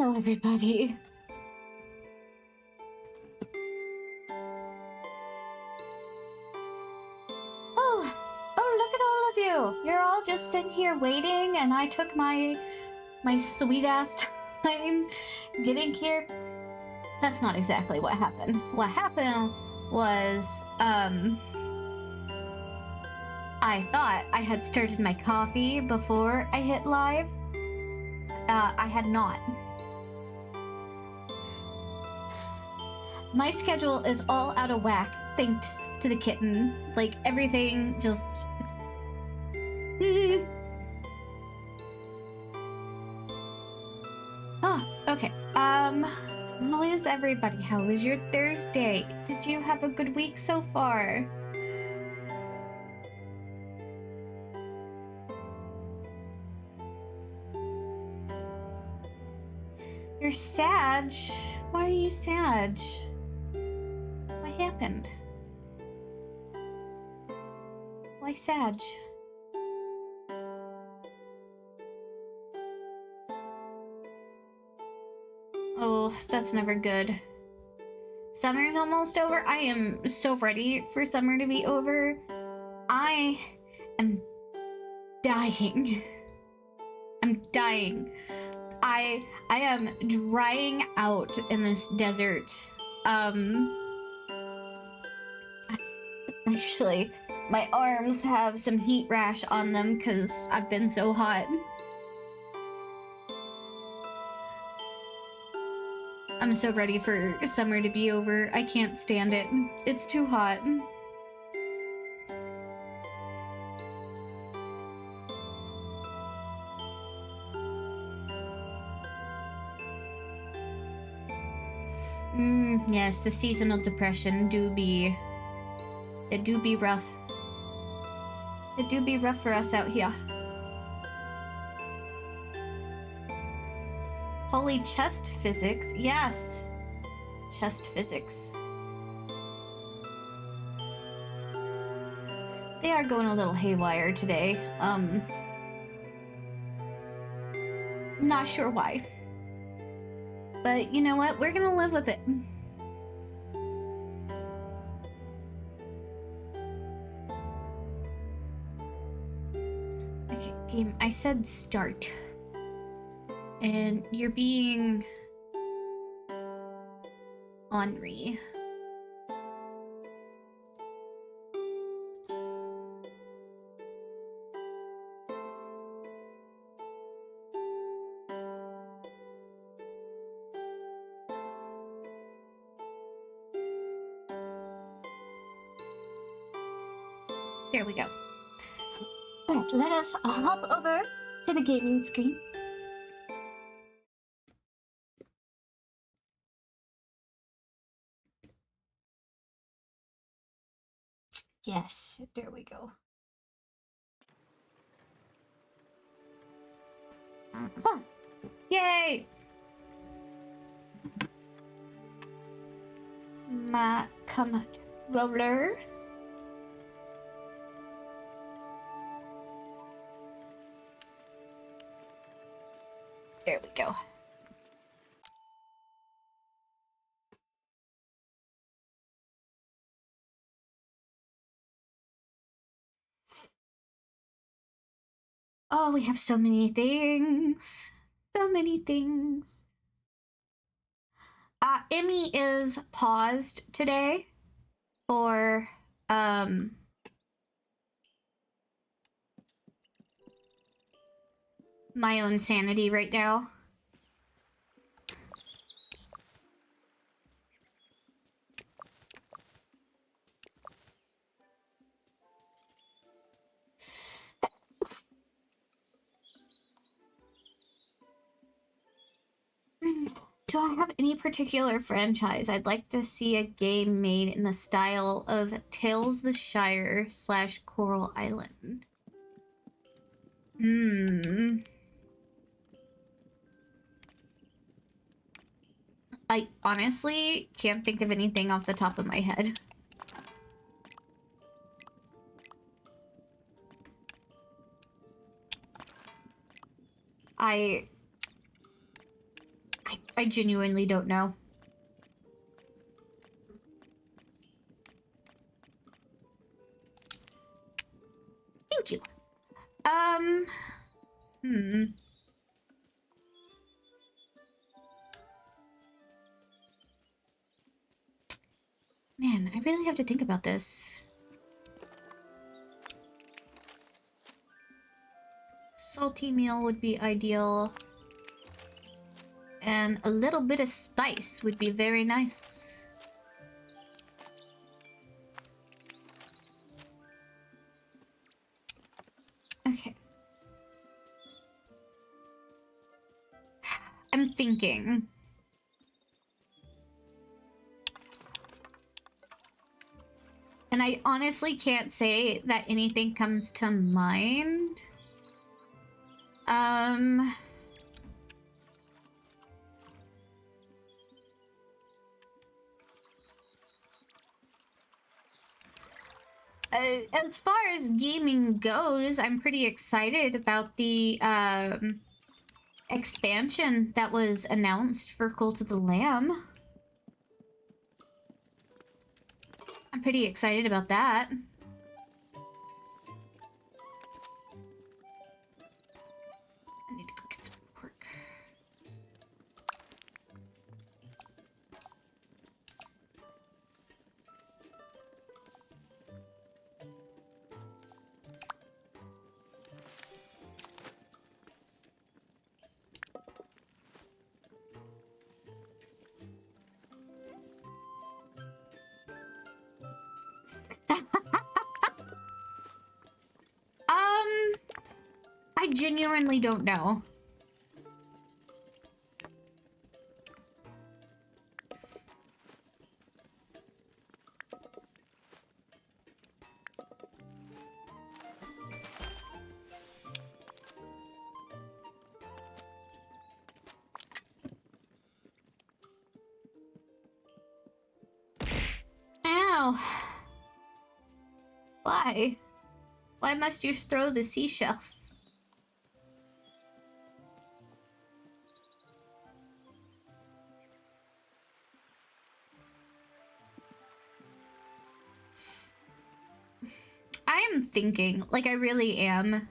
Hello, everybody. Oh, look at all of you. You're all just sitting here waiting, and I took my sweet-ass time getting here. That's not exactly what happened. What happened was, I thought I had started my coffee before I hit live. I had not. My schedule is all out of whack thanks to the kitten. Like, everything just... Oh, okay. How is everybody? How was your Thursday? Did you have a good week so far? You're sad? Why are you sad? What happened? Why sad? Oh, that's never good. Summer's almost over. I am so ready for summer to be over. I am dying. I'm dying. I am drying out in this desert. Actually, my arms have some heat rash on them because I've been so hot. I'm so ready for summer to be over. I can't stand it. It's too hot. Yes, the seasonal depression do be rough. It do be rough for us out here. Holy chest physics, yes. Chest physics. They are going a little haywire today. Not sure why. But you know what? We're gonna live with it. Okay, game. I said start. And you're being ornery. There we go. Alright, let us hop over to the gaming screen. Yes, there we go. Huh. Yay! My controller. There we go. Oh, we have so many things. So many things. Emmy is paused today for, my own sanity right now. Do I have any particular franchise I'd like to see a game made in the style of Tales the Shire / Coral Island? I honestly can't think of anything off the top of my head. I I genuinely don't know. Thank you. Man, I really have to think about this. Salty meal would be ideal. And a little bit of spice would be very nice. Okay. I'm thinking. And I honestly can't say that anything comes to mind. As far as gaming goes, I'm pretty excited about the expansion that was announced for Cult of the Lamb. I'm pretty excited about that. I need to go get some pork. I genuinely don't know. Ow. Why? Why must you throw the seashells? I am thinking, like I really am.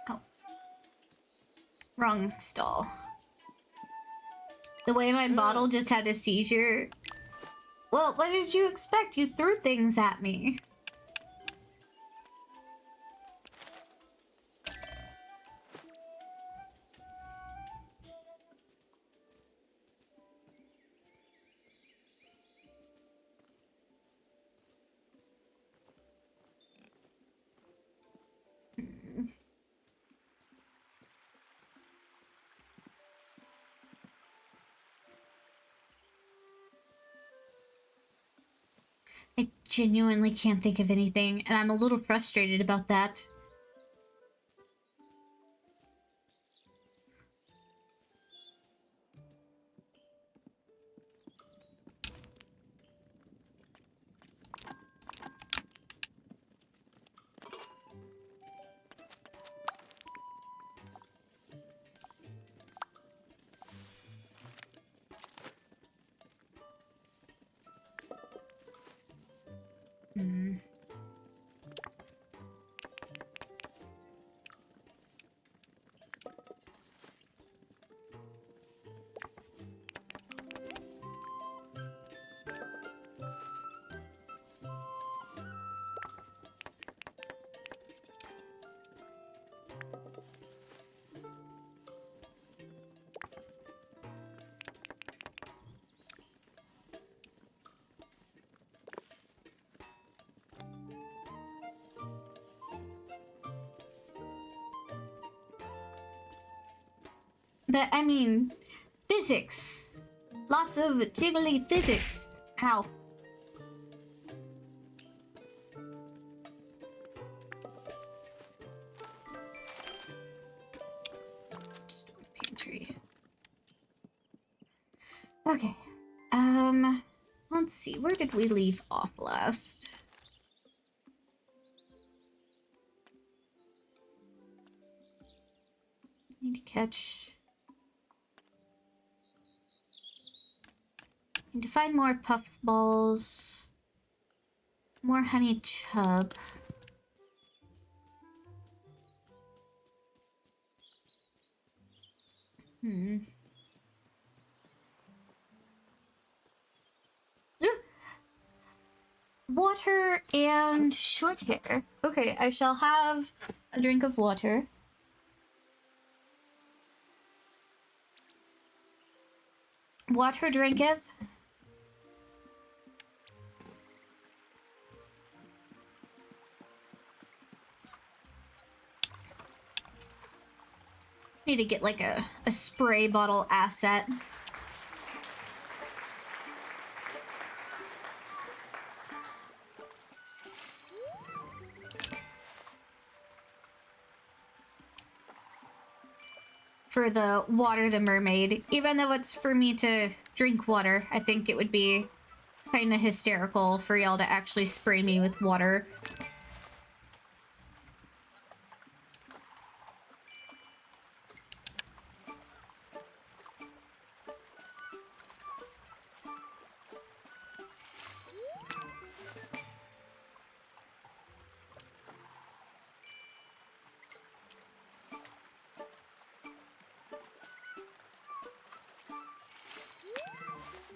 Oh. Wrong stall. The way my bottle just had a seizure. Well, what did you expect? You threw things at me. I genuinely can't think of anything, and I'm a little frustrated about that. But, I mean, physics. Lots of jiggly physics. Ow. Pantry. Okay. Let's see, where did we leave off last? Need to catch... Need to find more puffballs. More honey chub. Water and short hair. Okay, I shall have a drink of water. Water drinketh. Need to get like a spray bottle asset. For the water the mermaid. Even though it's for me to drink water, I think it would be kind of hysterical for y'all to actually spray me with water.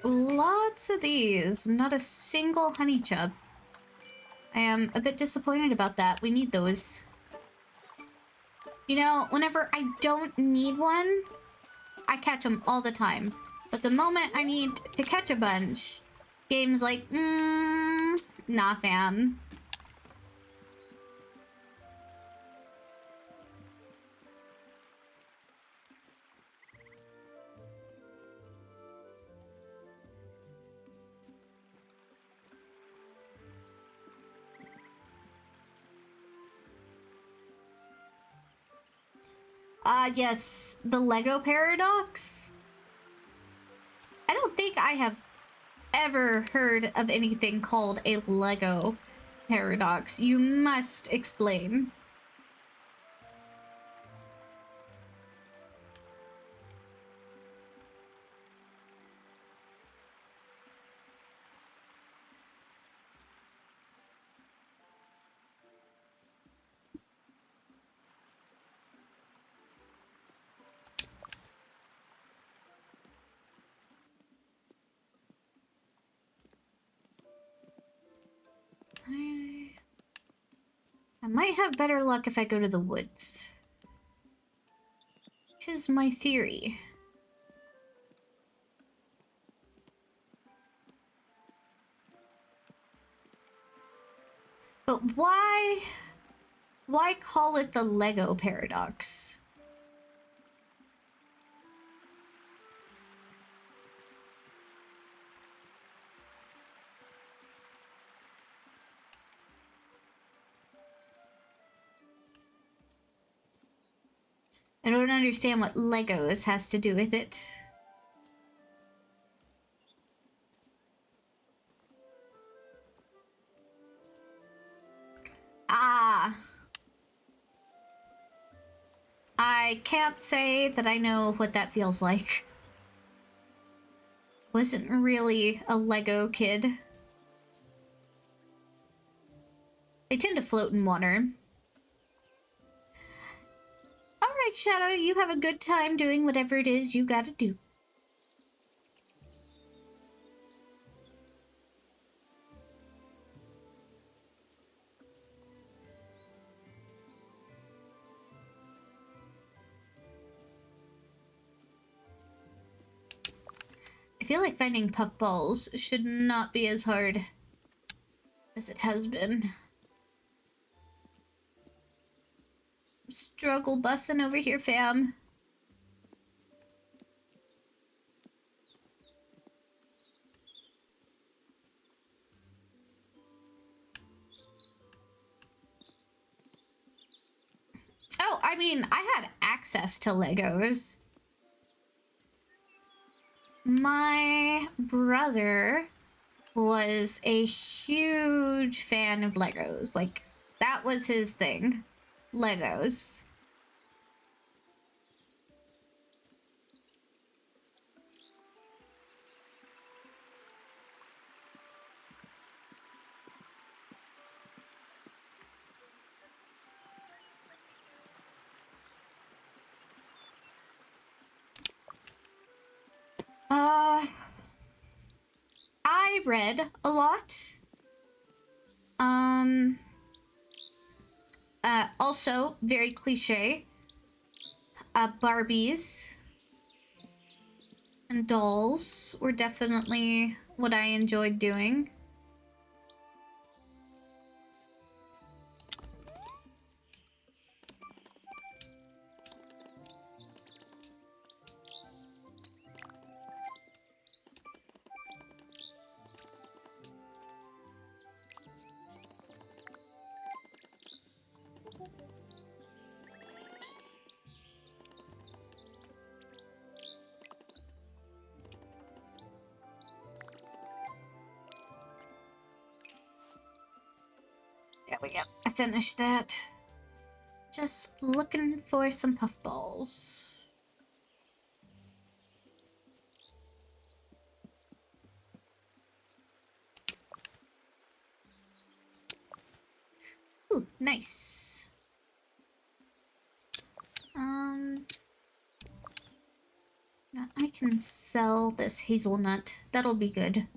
Lots of these, not a single honey chub. I am a bit disappointed about that. We need those. You know, whenever I don't need one, I catch them all the time. But the moment I need to catch a bunch, game's like, nah fam. Yes, the Lego paradox. I don't think I have ever heard of anything called a Lego paradox. You must explain. I might have better luck if I go to the woods. 'Tis my theory. But why call it the Lego paradox? I don't understand what Legos has to do with it. Ah. I can't say that I know what that feels like. Wasn't really a Lego kid. They tend to float in water. Alright, Shadow, you have a good time doing whatever it is you gotta do. I feel like finding puffballs should not be as hard as it has been. Struggle bussin' over here, fam. Oh, I mean, I had access to Legos. My brother was a huge fan of Legos. Like, that was his thing. Legos. I read a lot. Also, very cliche, Barbies and dolls were definitely what I enjoyed doing. There we go. I finished that. Just looking for some puffballs. Ooh, nice. Now I can sell this hazelnut. That'll be good.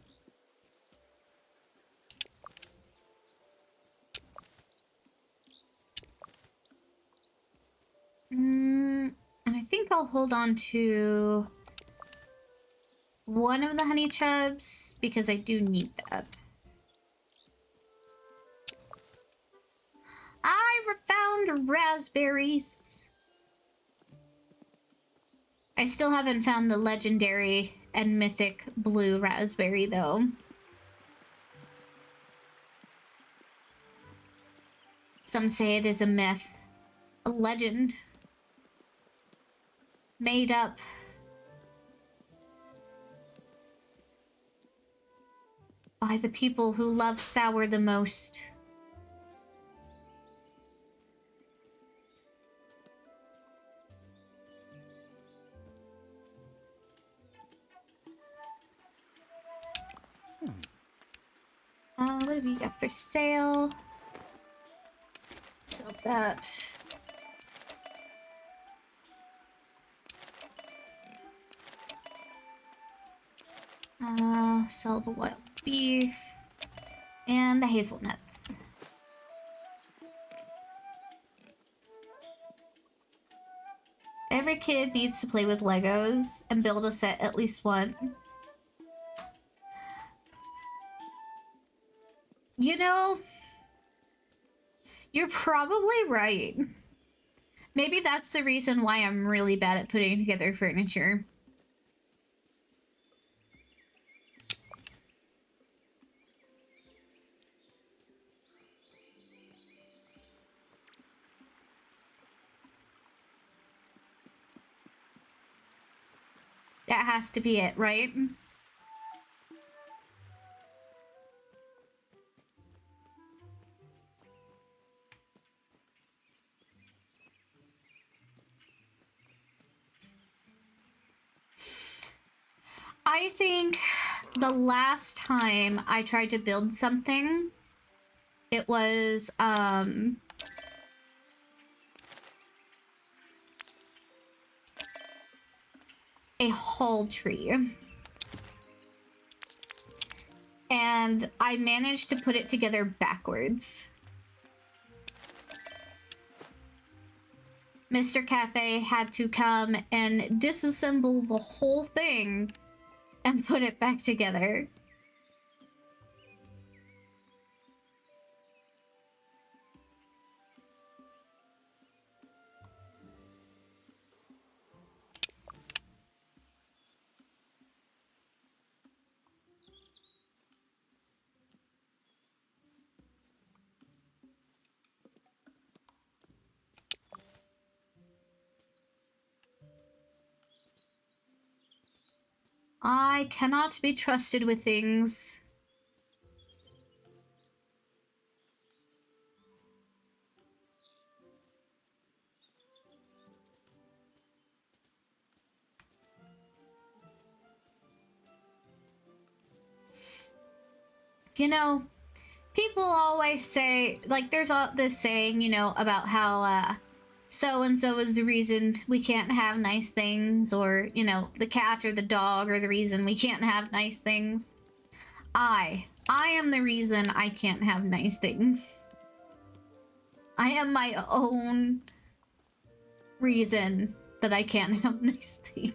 And I think I'll hold on to one of the honey chubs because I do need that. I found raspberries. I still haven't found the legendary and mythic blue raspberry though. Some say it is a myth, a legend, made up. By the people who love sour the most. What have we got for sale? So that. Sell the wild beef and the hazelnuts. Every kid needs to play with Legos and build a set at least once. You know, you're probably right. Maybe that's the reason why I'm really bad at putting together furniture. That has to be it, right? I think the last time I tried to build something, it was, a hall tree. And I managed to put it together backwards. Mr. Cafe had to come and disassemble the whole thing and put it back together. I cannot be trusted with things. You know, people always say, like, there's this saying, you know, about how, so-and-so is the reason we can't have nice things, or, you know, the cat or the dog are the reason we can't have nice things. I am the reason I can't have nice things. I am my own reason that I can't have nice things.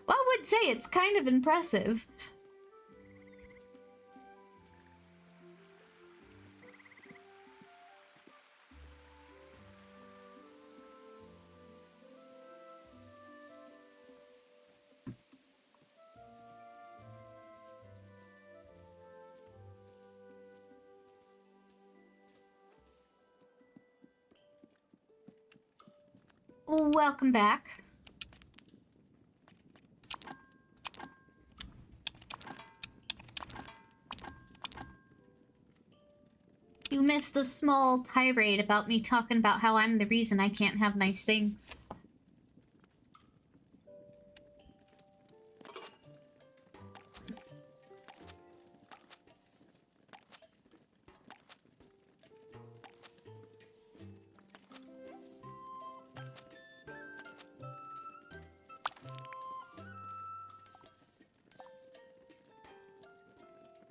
Well, I would say it's kind of impressive. Welcome back. You missed a small tirade about me talking about how I'm the reason I can't have nice things.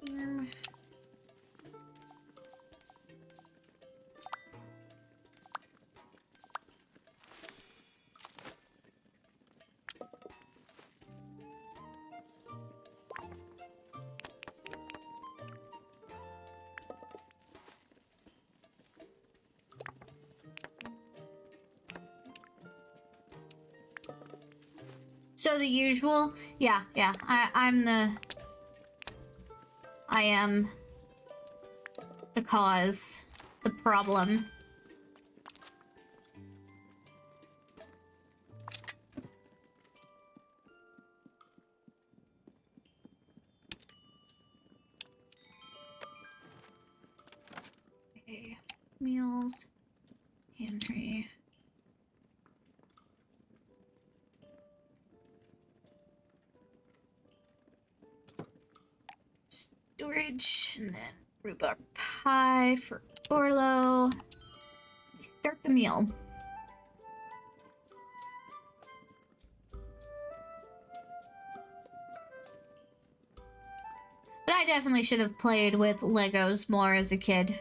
Here. So the usual? Yeah. I am the cause, the problem. Okay. Meals, pantry. Storage, and then rhubarb pie for Orlo. Start the meal. But I definitely should have played with Legos more as a kid.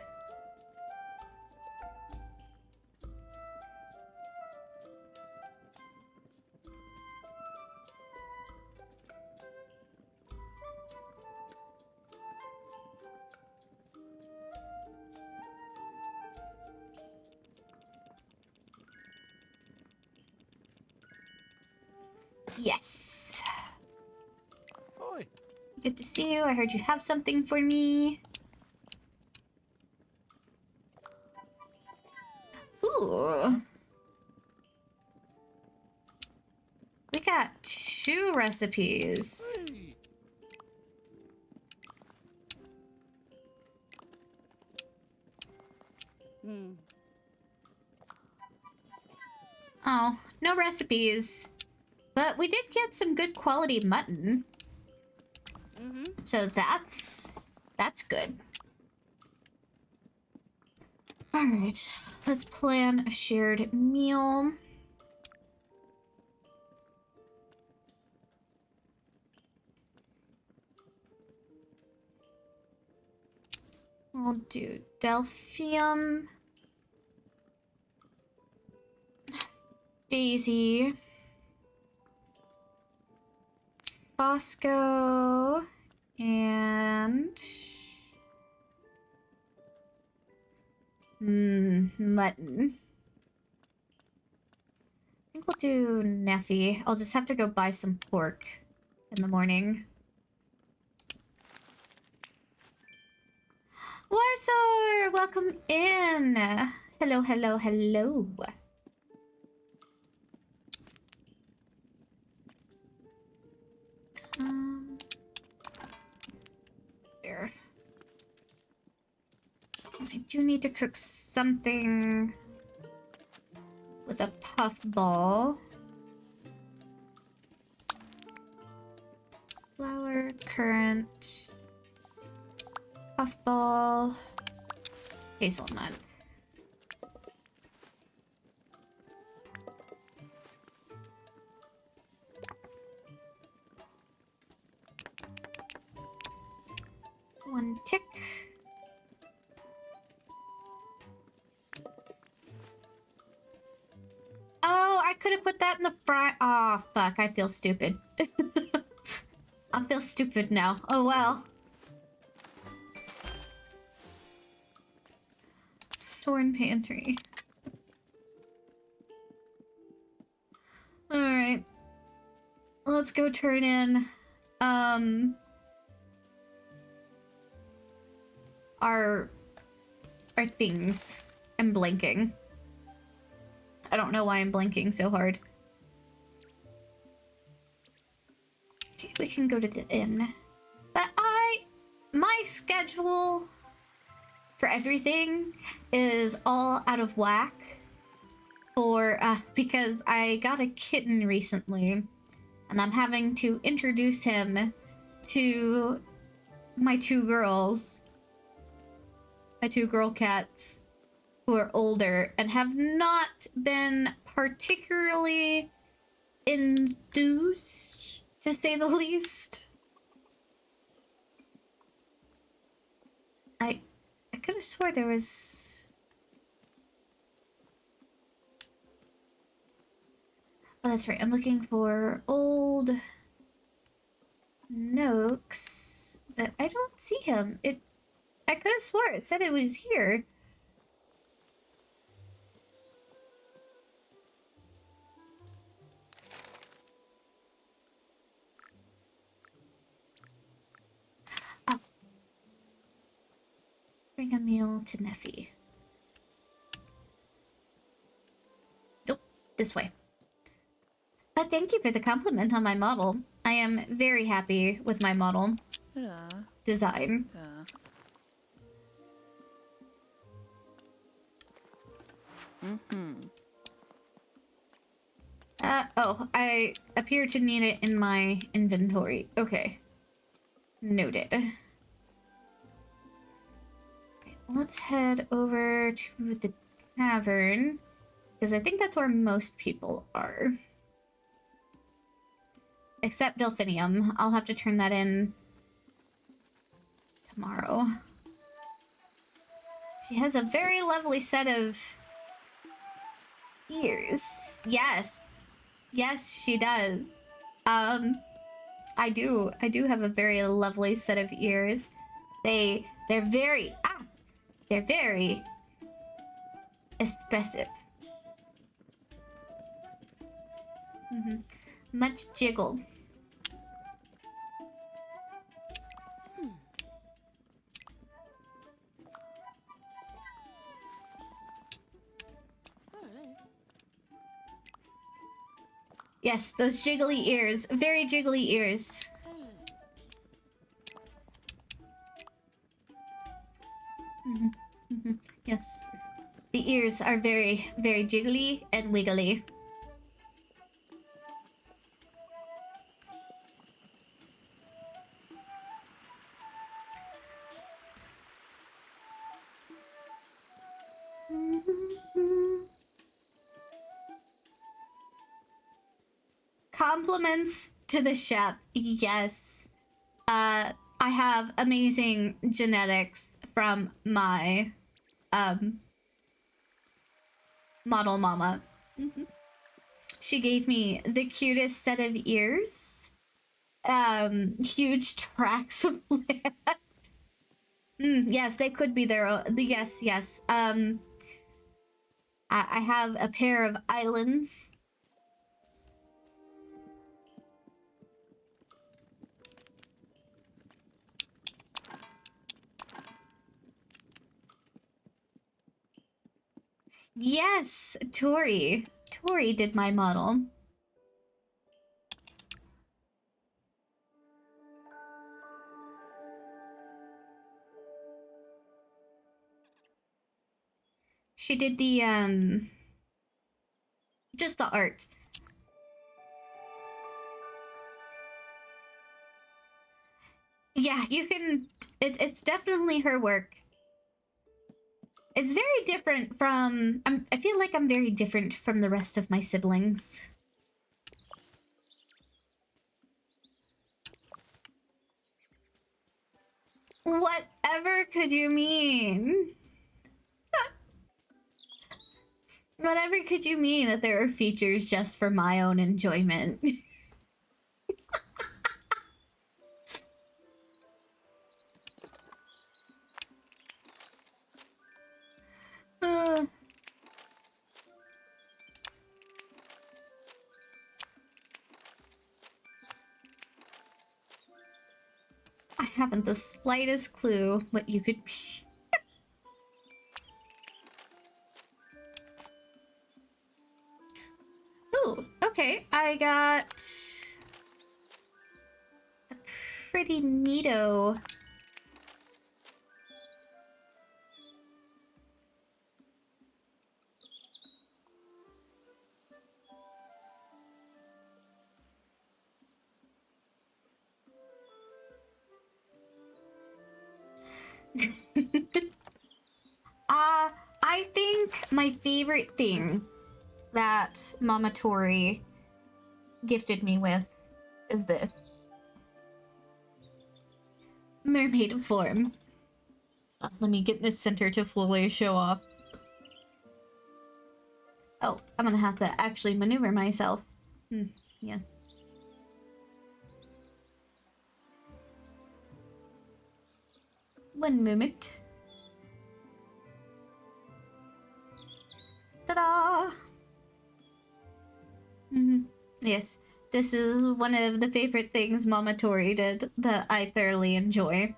Yes. Oi. Good to see you. I heard you have something for me. Ooh. We got 2 recipes. Hey. Oh, no recipes. But we did get some good quality mutton. So that's good. Alright, let's plan a shared meal. We'll do Delphium, Daisy, Bosco, and mutton. I think we'll do Neffy. I'll just have to go buy some pork in the morning. Warsaw, welcome in. Hello, hello, hello. There. I do need to cook something with a puff ball. currant, puffball, hazelnut. One tick. Oh, I could have put that in the front. Oh, fuck. I feel stupid. I feel stupid now. Oh, well. Store and pantry. Alright. Let's go turn in, our things. I'm blinking. I don't know why I'm blinking so hard. Okay, we can go to the inn. But my schedule for everything is all out of whack for, because I got a kitten recently and I'm having to introduce him to my two girls. My two girl cats who are older and have not been particularly enthused, to say the least. I could have swore there was... Oh, that's right. I'm looking for old Noakes, but I don't see him. I could have swore it said it was here. Oh. Bring a meal to Neffy. Nope, this way. But thank you for the compliment on my model. I am very happy with my model design. Oh, I appear to need it in my inventory. Okay. Noted. Right, let's head over to the tavern, because I think that's where most people are. Except Delphinium. I'll have to turn that in tomorrow. She has a very lovely set of ears. Yes. Yes, she does. I do have a very lovely set of ears. They're very expressive. Much jiggle. Yes, those jiggly ears. Very jiggly ears. Yes. The ears are very, very jiggly and wiggly. Compliments to the chef. Yes. I have amazing genetics from my model mama. She gave me the cutest set of ears. Huge tracts of land. Yes, they could be their own. Yes. I have a pair of islands. Yes, Tori. Tori did my model. She did the, just the art. Yeah, you can. It's definitely her work. It's very different from. I feel like I'm very different from the rest of my siblings. Whatever could you mean? Whatever could you mean that there are features just for my own enjoyment? uh, I haven't the slightest clue what you could be. Ooh, okay. I got a pretty neato. I think my favorite thing that Mama Tori gifted me with is this. Mermaid form. Let me get this center to fully show off. Oh, I'm gonna have to actually maneuver myself. Yeah. One moment. Ta-da! Yes, this is one of the favorite things Mama Tori did that I thoroughly enjoy.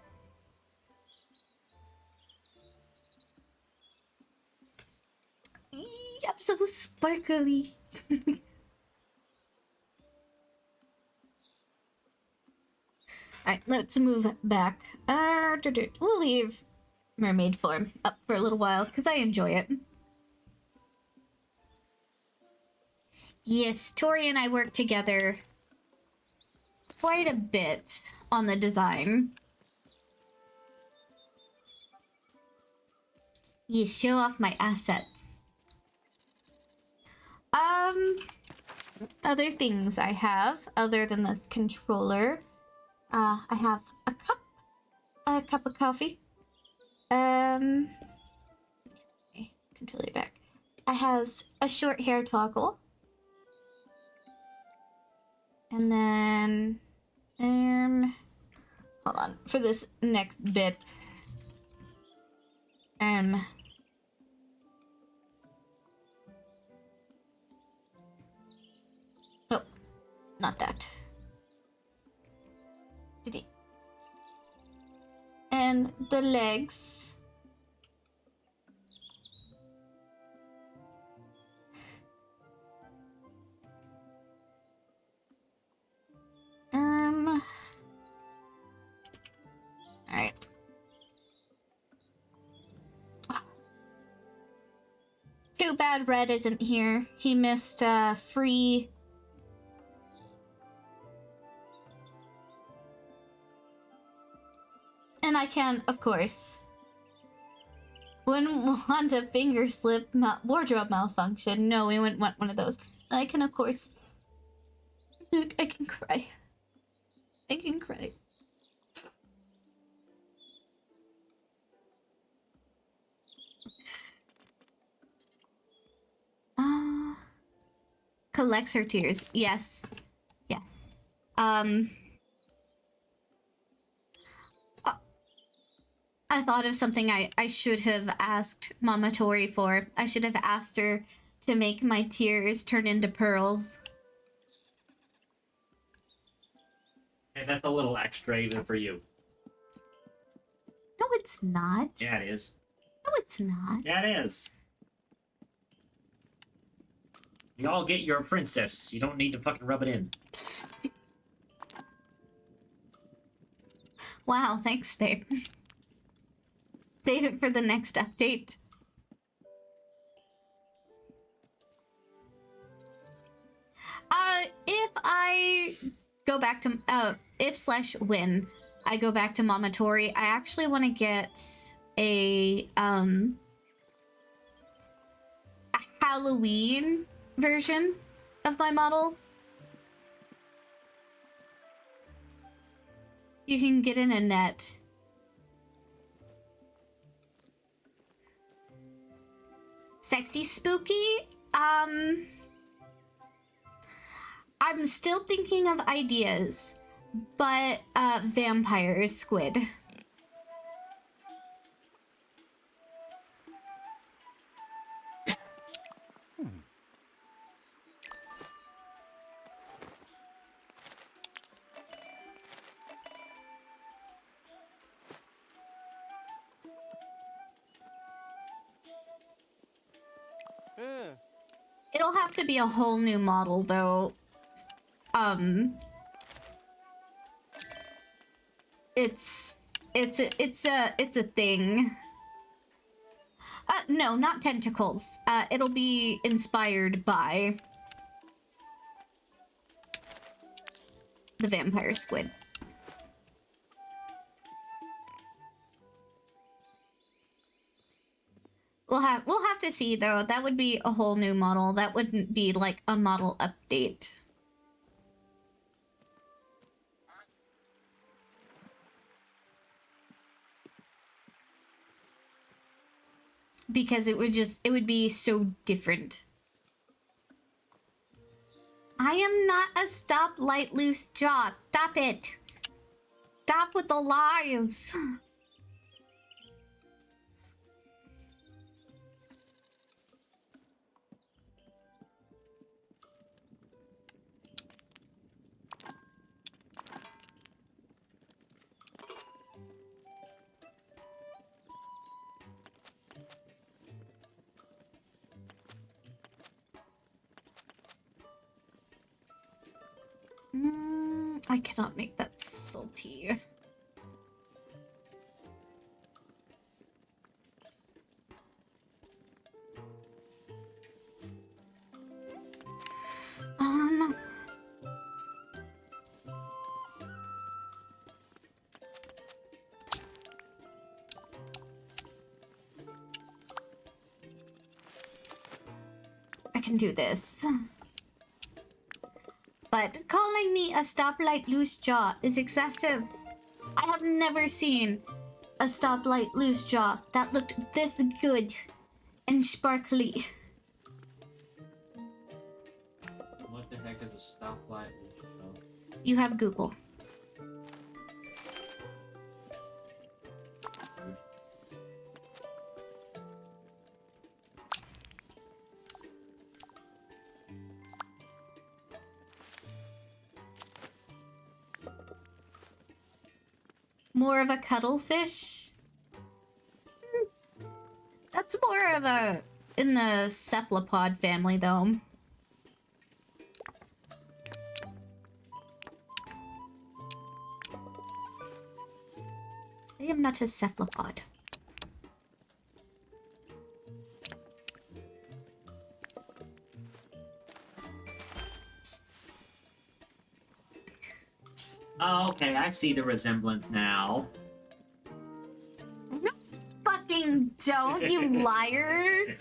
I'm so sparkly. Alright, let's move back. We'll leave mermaid form up for a little while, because I enjoy it. Yes, Tori and I work together quite a bit on the design. Yes, show off my assets. Other things I have, other than this controller. I have a cup of coffee. Okay, controller back. I has a short hair toggle. And then, hold on, for this next bit, oh, not that. And the legs. Alright. Too bad Red isn't here. He missed free. And I can, of course. Wouldn't want a finger slip wardrobe malfunction. No, we wouldn't want one of those. I can, of course. I can cry. I can cry. Collects her tears. Yes. Yes. I thought of something I should have asked Mama Tori for. I should have asked her to make my tears turn into pearls. And that's a little extra even for you. No, it's not. Yeah, it is. No, it's not. Yeah, it is. You all get your princess. You don't need to fucking rub it in. Wow, thanks, babe. Save it for the next update. If I go back to if/when I go back to Mama Tori. I actually want to get a Halloween version of my model. You can get in a net. Sexy spooky? I'm still thinking of ideas, but vampire squid. It'll have to be a whole new model, though. It's a thing. No, not tentacles. It'll be inspired by the vampire squid. We'll have to see, though. That would be a whole new model. That wouldn't be like a model update. Because it would be so different. I am not a stoplight loose jaw. Stop it. Stop with the lies. I cannot make that salty. I can do this. But calling me a stoplight loose jaw is excessive. I have never seen a stoplight loose jaw that looked this good and sparkly. What the heck is a stoplight loose jaw? You have Google. More of a cuttlefish? That's more of a... in the cephalopod family, though. I am not a cephalopod. Oh, okay, I see the resemblance now. You fucking don't, you liar!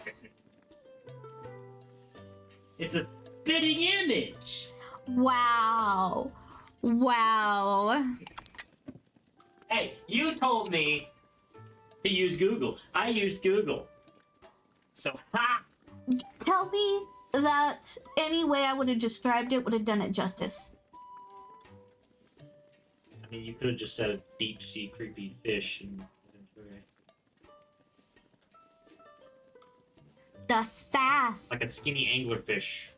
It's a spitting image! Wow. Wow. Hey, you told me to use Google. I used Google. So, ha! Tell me that any way I would have described it would have done it justice. I mean, you could have just said a deep sea creepy fish and okay. The sass. Like a skinny anglerfish.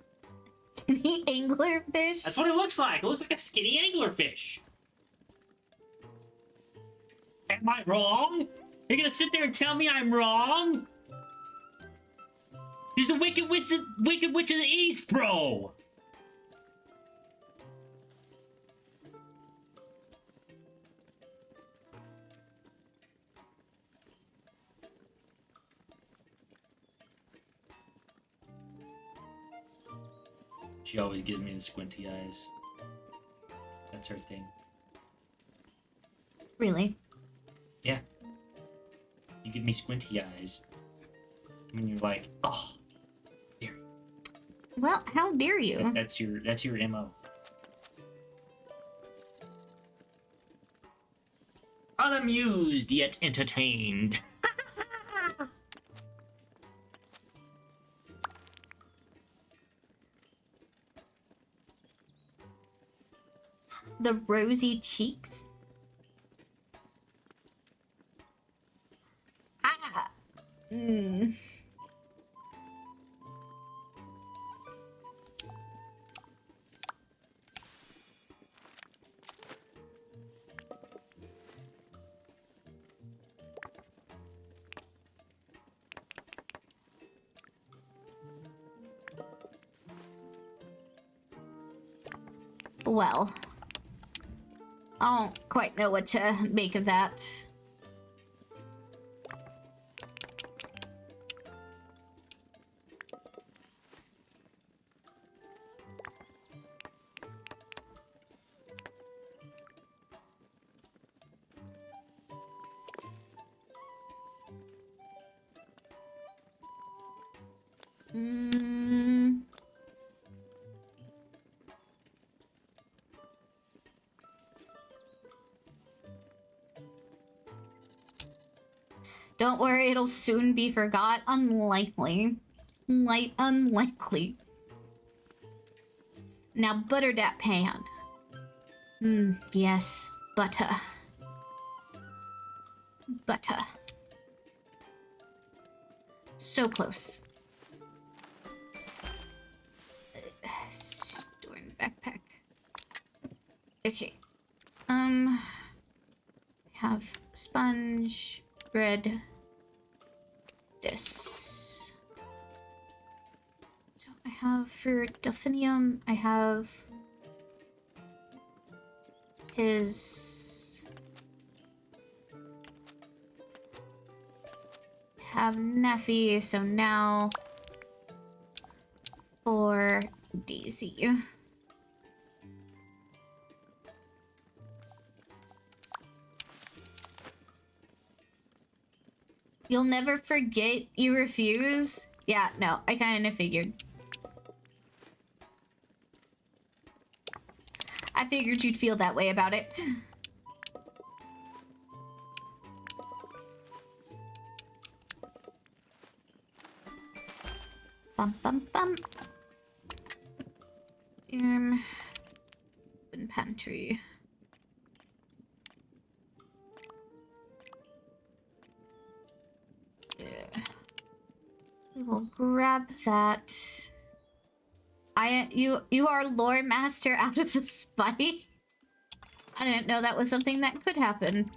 Skinny anglerfish? That's what it looks like. It looks like a skinny anglerfish. Am I wrong? You're gonna sit there and tell me I'm wrong? She's the Wicked Witch of the East, bro! She always gives me the squinty eyes. That's her thing. Really? Yeah. You give me squinty eyes. And you're like, oh, dare you. Well, how dare you? That's your MO. Unamused yet entertained. The rosy cheeks? Ah! Hmm. Well, I don't quite know what to make of that. Hmm. Don't worry, it'll soon be forgot. Unlikely. Unlikely. Now butter that pan. Yes. Butter. Butter. So close. Store in the backpack. Okay. Have sponge, bread, this. So I have for delphinium, I have his. Have Neffy, so now for Daisy. You'll never forget you refuse? Yeah, no, I kind of figured. I figured you'd feel that way about it. Bum bum bum. Open pantry. We will grab that. You are lore master out of a spite? I didn't know that was something that could happen.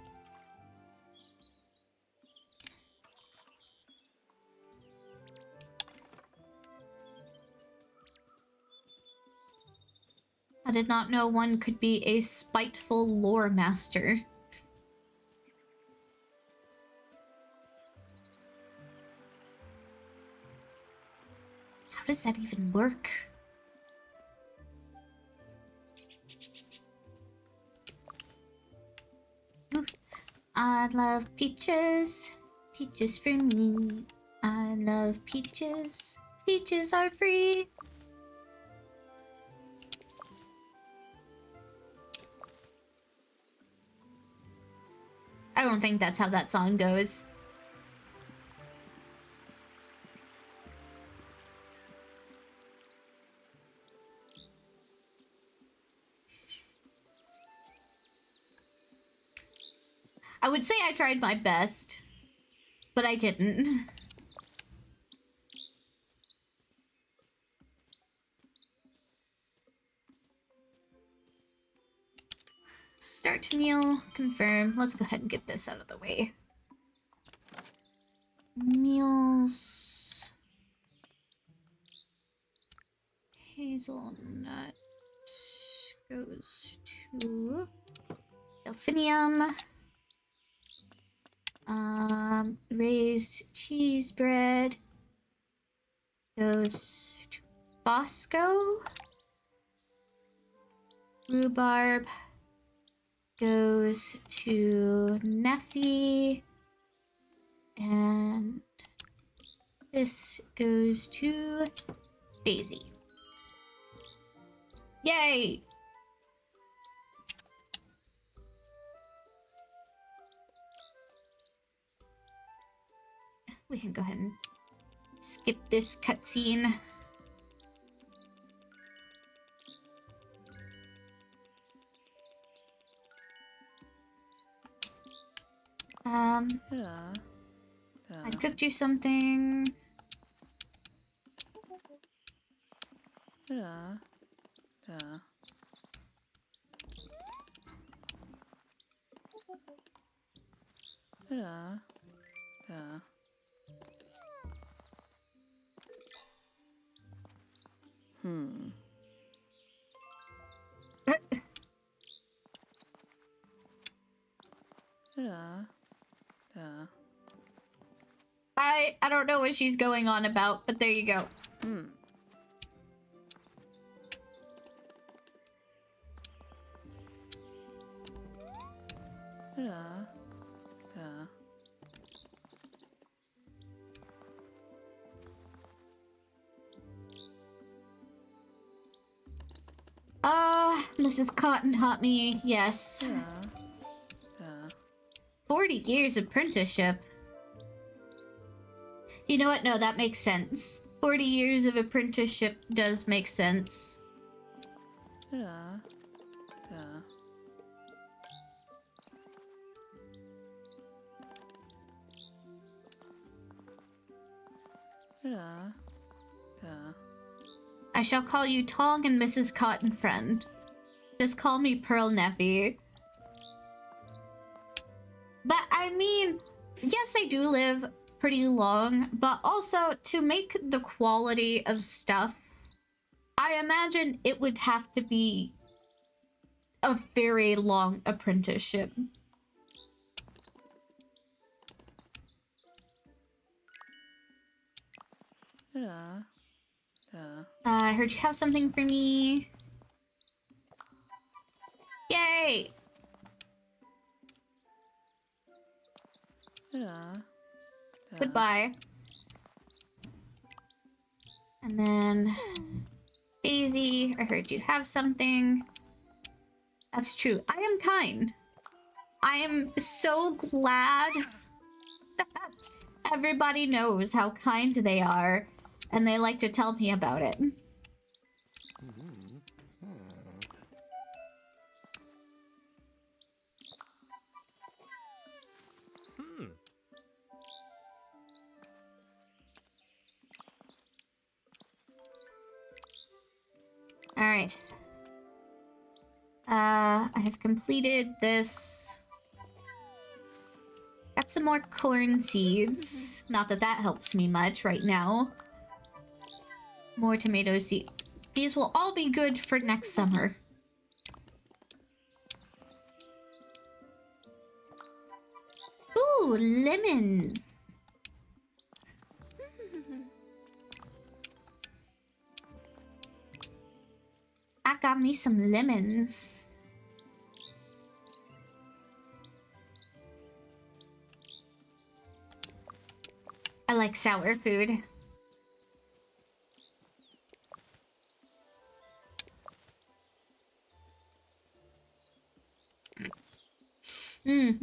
I did not know one could be a spiteful lore master. How does that even work? Ooh. I love peaches. Peaches for me. I love peaches. Peaches are free. I don't think that's how that song goes. I would say I tried my best, but I didn't. Start meal, confirm. Let's go ahead and get this out of the way. Meals. Hazelnut goes to delphinium. Raised cheese bread goes to Bosco. Rhubarb goes to Neffy. And this goes to Daisy. Yay! We can go ahead and skip this cutscene. I cooked you something. I don't know what she's going on about, but there you go. Mrs. Cotton taught me, yes. 40 years apprenticeship. You know what? No, that makes sense. 40 years of apprenticeship does make sense. I shall call you Tong and Mrs. Cotton friend. Just call me Pearl Neffy. But I mean, yes, I do live pretty long, but also to make the quality of stuff, I imagine it would have to be a very long apprenticeship. I heard you have something for me. Yay! Goodbye. And then Daisy, I heard you have something. That's true. I am kind. I am so glad that everybody knows how kind they are, and they like to tell me about it. Alright. I have completed this. Got some more corn seeds. Not that that helps me much right now. More tomato seeds. These will all be good for next summer. Ooh, lemons. I got me some lemons. I like sour food.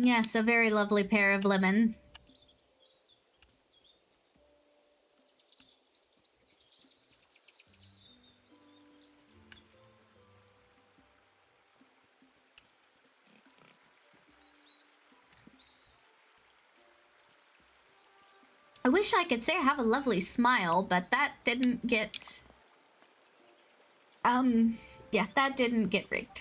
Yes, a very lovely pair of lemons. I wish I could say I have a lovely smile, but that didn't get... yeah, that didn't get rigged.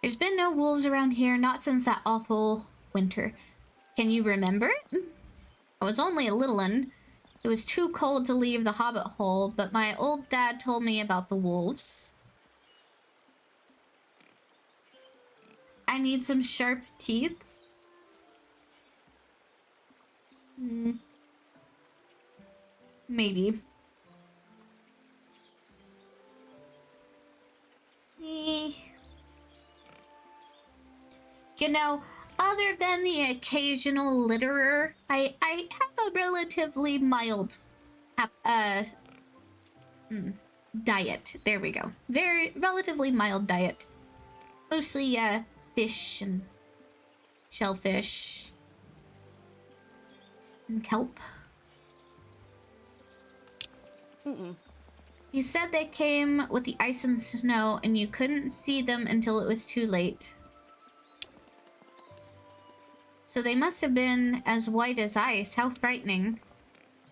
There's been no wolves around here, not since that awful winter. Can you remember it? I was only a little one. It was too cold to leave the hobbit hole, but my old dad told me about the wolves. I need some sharp teeth. Maybe. Eh. You know, other than the occasional litterer, I have a relatively mild diet. There we go. Very relatively mild diet. Mostly fish and shellfish and kelp. You said they came with the ice and snow and you couldn't see them until it was too late. So they must have been as white as ice. How frightening.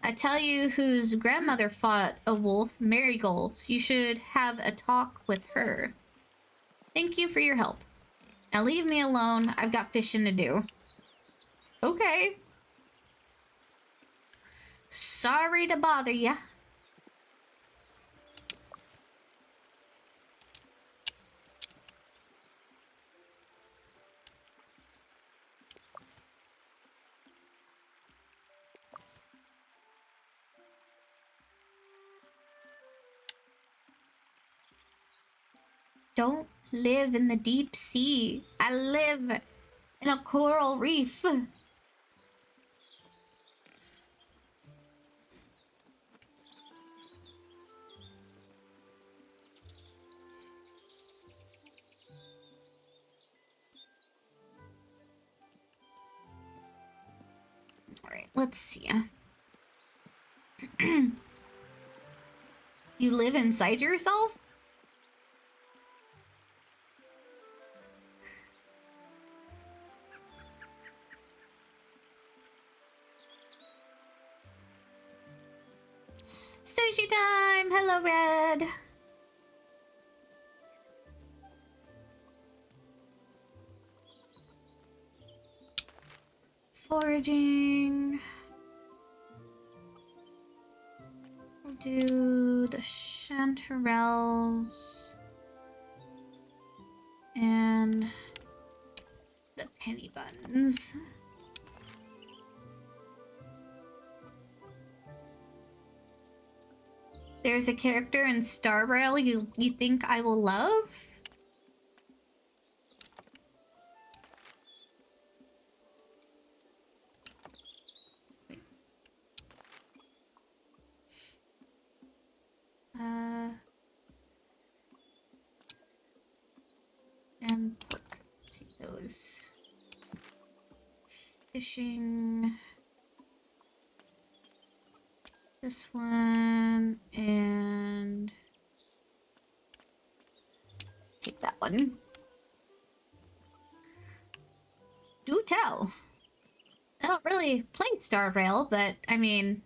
I tell you whose grandmother fought a wolf, Marigolds. You should have a talk with her. Thank you for your help. Now leave me alone. I've got fishing to do. Okay. Sorry to bother ya. Don't live in the deep sea. I live in a coral reef. Alright, let's see. You live inside yourself? Sushi time! Hello, Red! Foraging. We'll do the chanterelles and the penny buns. There's a character in Star Rail you think I will love? And pork. Take those. Fishing. This one and take that one. Do tell. I don't really play Star Rail, but I mean,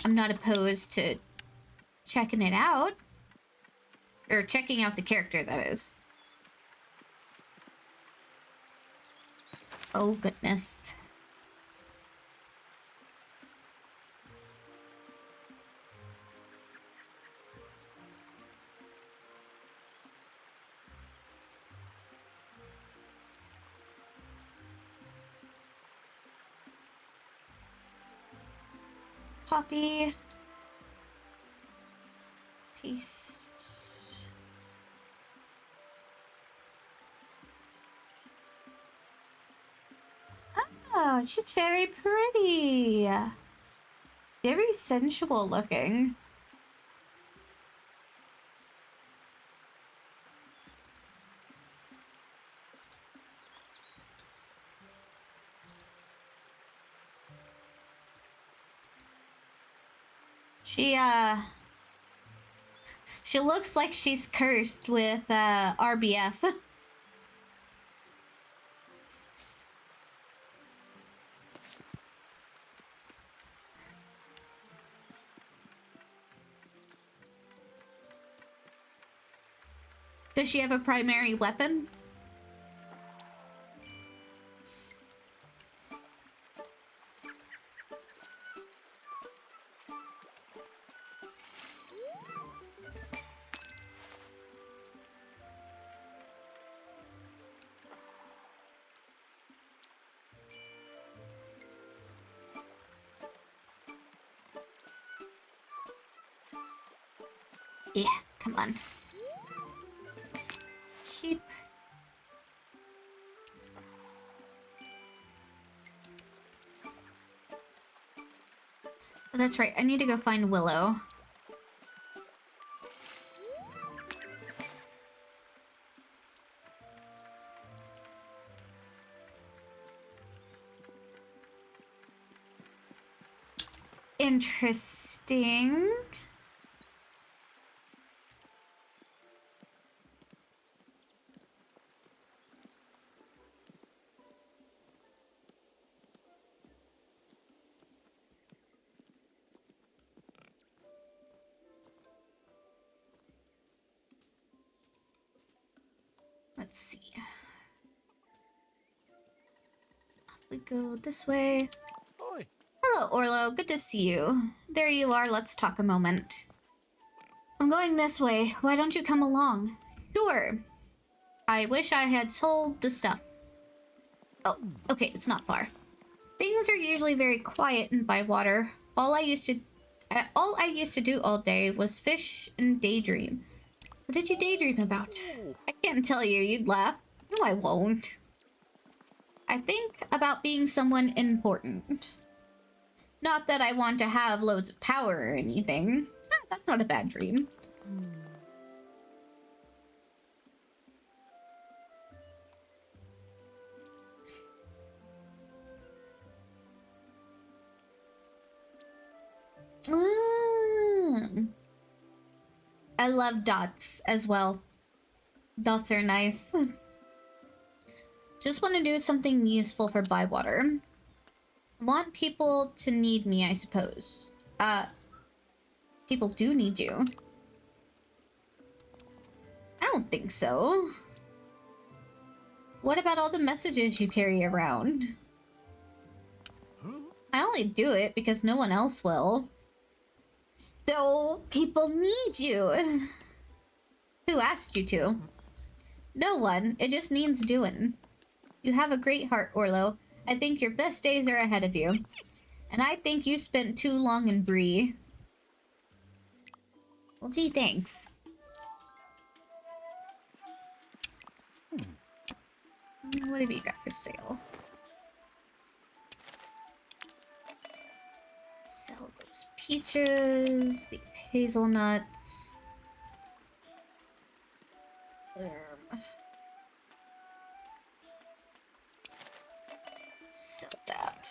I'm not opposed to checking it out. Or checking out the character, that is. Oh, goodness. Copy. Paste. Oh, she's very pretty. Very sensual looking. She looks like she's cursed with RBF. Does she have a primary weapon? Yeah, come on. Keep. Oh, that's right. I need to go find Willow. Interesting. Let's see. Off we go this way. Oi. Hello, Orlo. Good to see you. There you are. Let's talk a moment. I'm going this way. Why don't you come along? Sure. I wish I had sold the stuff. Oh, okay. It's not far. Things are usually very quiet in Bywater. All I used to do all day was fish and daydream. What did you daydream about? I can't tell you. You'd laugh. No, I won't. I think about being someone important. Not that I want to have loads of power or anything. That's not a bad dream. I love dots as well. Dots are nice. Just want to do something useful for Bywater. I want people to need me, I suppose. People do need you. I don't think so. What about all the messages you carry around? I only do it because no one else will. So, people need you. Who asked you to? No one. It just needs doing. You have a great heart, Orlo. I think your best days are ahead of you. And I think you spent too long in Bree. Well, gee, thanks. What have you got for sale? Sell those peaches, these hazelnuts. Sell that.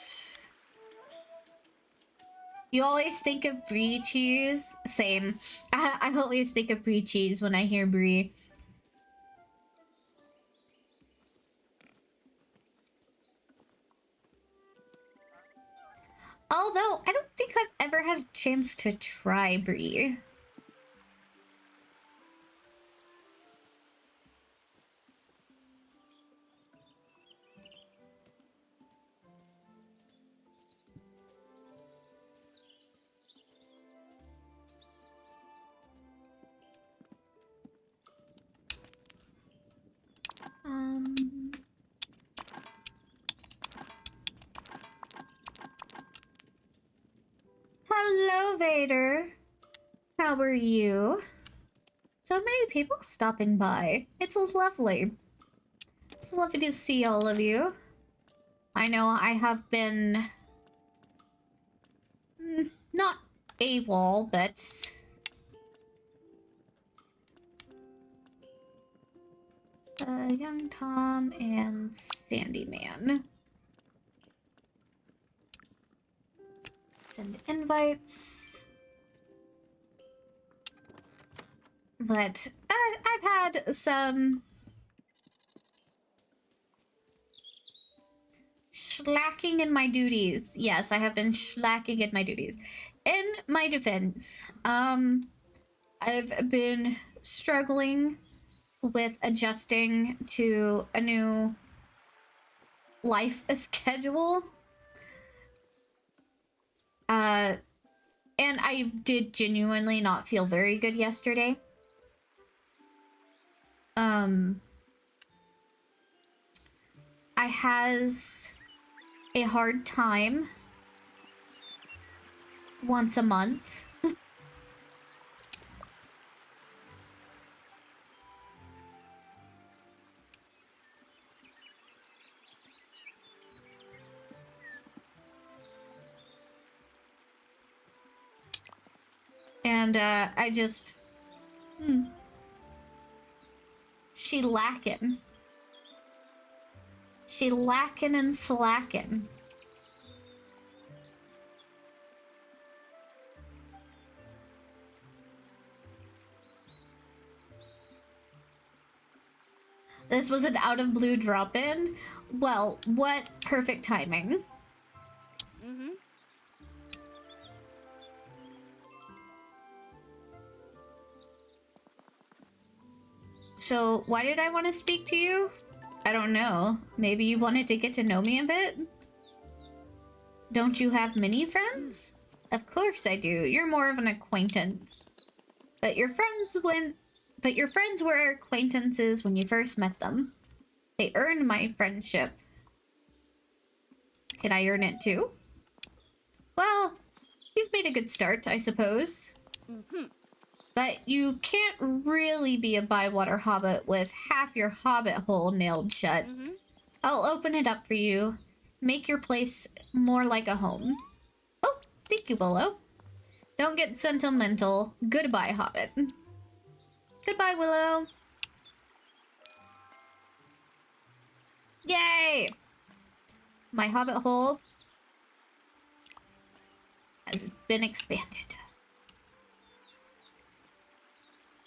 You always think of brie cheese? Same. I always think of brie cheese when I hear brie. Although, I don't think I've ever had a chance to try brie. Hello, Vader. How are you? So many people stopping by. It's lovely. It's lovely to see all of you. I know I have been... not AWOL, but... Young Tom and Sandyman. Send invites. But I've had some slacking in my duties. Yes, I have been slacking in my duties. In my defense, I've been struggling with adjusting to a new life schedule. And I did genuinely not feel very good yesterday. I has a hard time once a month And, I just... She lacking. She lacking and slacking. This was an out of blue drop-in? Well, what perfect timing. So, why did I want to speak to you? I don't know. Maybe you wanted to get to know me a bit? Don't you have many friends? Of course I do. You're more of an acquaintance. But your friends were acquaintances when you first met them. They earned my friendship. Can I earn it too? Well, you've made a good start, I suppose. But you can't really be a Bywater Hobbit with half your hobbit hole nailed shut. I'll open it up for you. Make your place more like a home. Oh, thank you, Willow. Don't get sentimental. Goodbye, Hobbit. Goodbye, Willow. Yay! My hobbit hole has been expanded.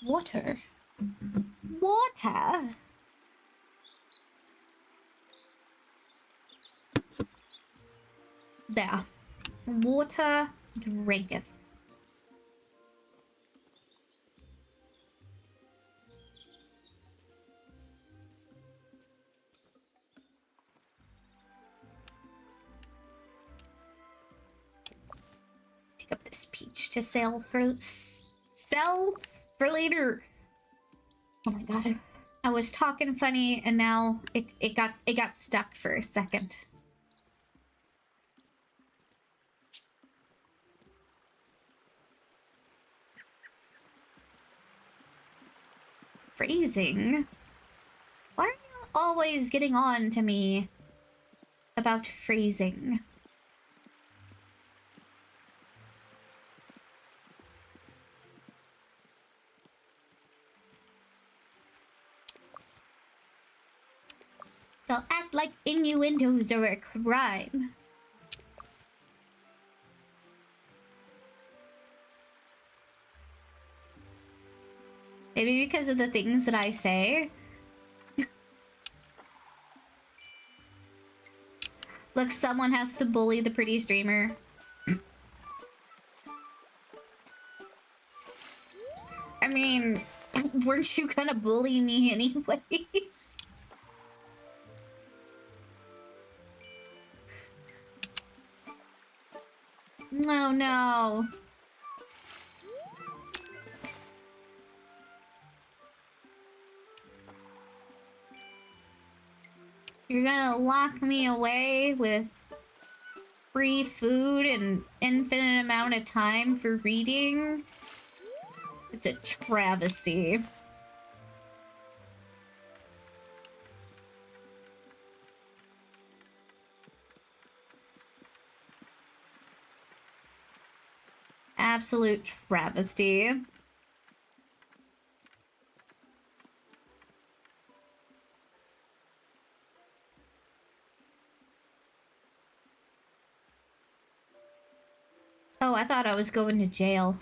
Water. Water? There. Water drinketh. Pick up this peach to sell for later. Oh my god. I was talking funny and now it got stuck for a second. Phrasing? Why are you always getting on to me about phrasing? They'll act like innuendos are a crime. Maybe because of the things that I say. Look, someone has to bully the pretty streamer. I mean, weren't you gonna bully me anyways? Oh no. You're gonna lock me away with free food and infinite amount of time for reading? It's a travesty. Absolute travesty. Oh, I thought I was going to jail.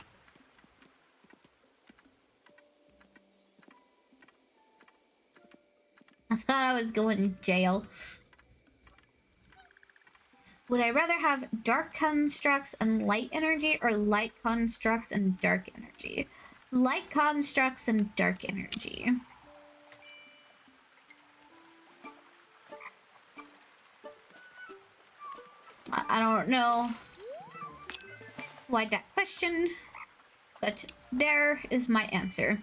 I thought I was going to jail. Would I rather have dark constructs and light energy or light constructs and dark energy? Light constructs and dark energy. I don't know why that question, but there is my answer.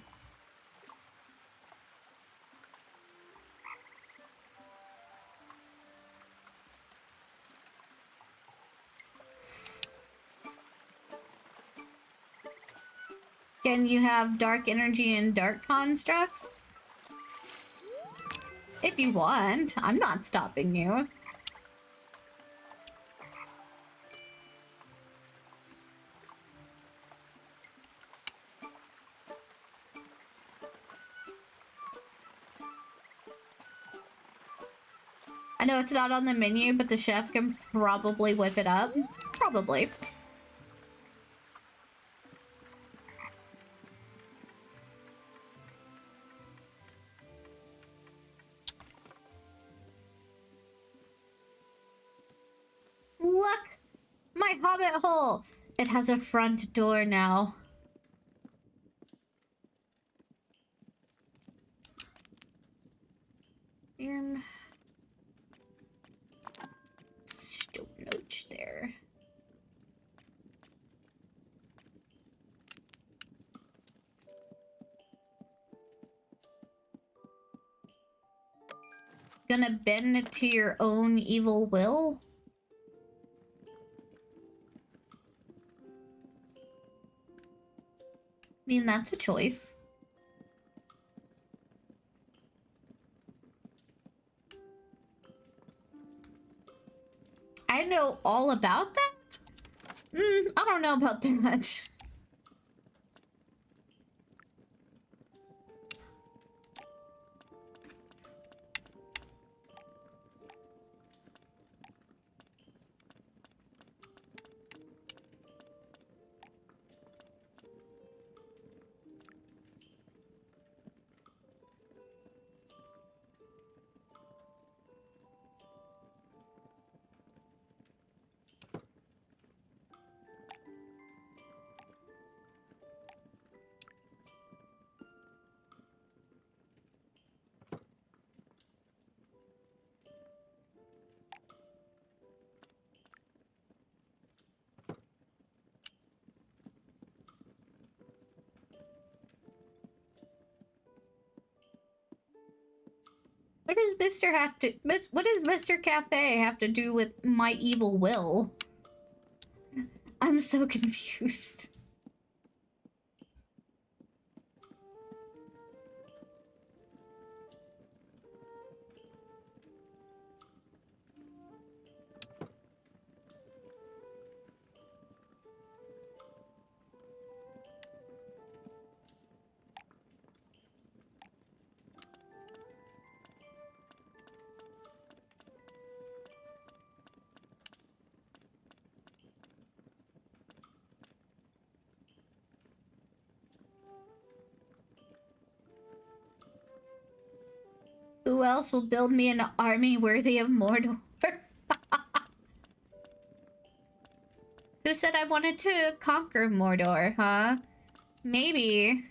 Can you have dark energy and dark constructs? If you want, I'm not stopping you. I know it's not on the menu, but the chef can probably whip it up. Probably. Look! My hobbit hole! It has a front door now. And stone note there. Gonna bend to your own evil will? I mean, that's a choice. I know all about that? I don't know about that. What does what does Mr. Cafe have to do with my evil will? I'm so confused. Who else will build me an army worthy of Mordor? Who said I wanted to conquer Mordor, huh? Maybe.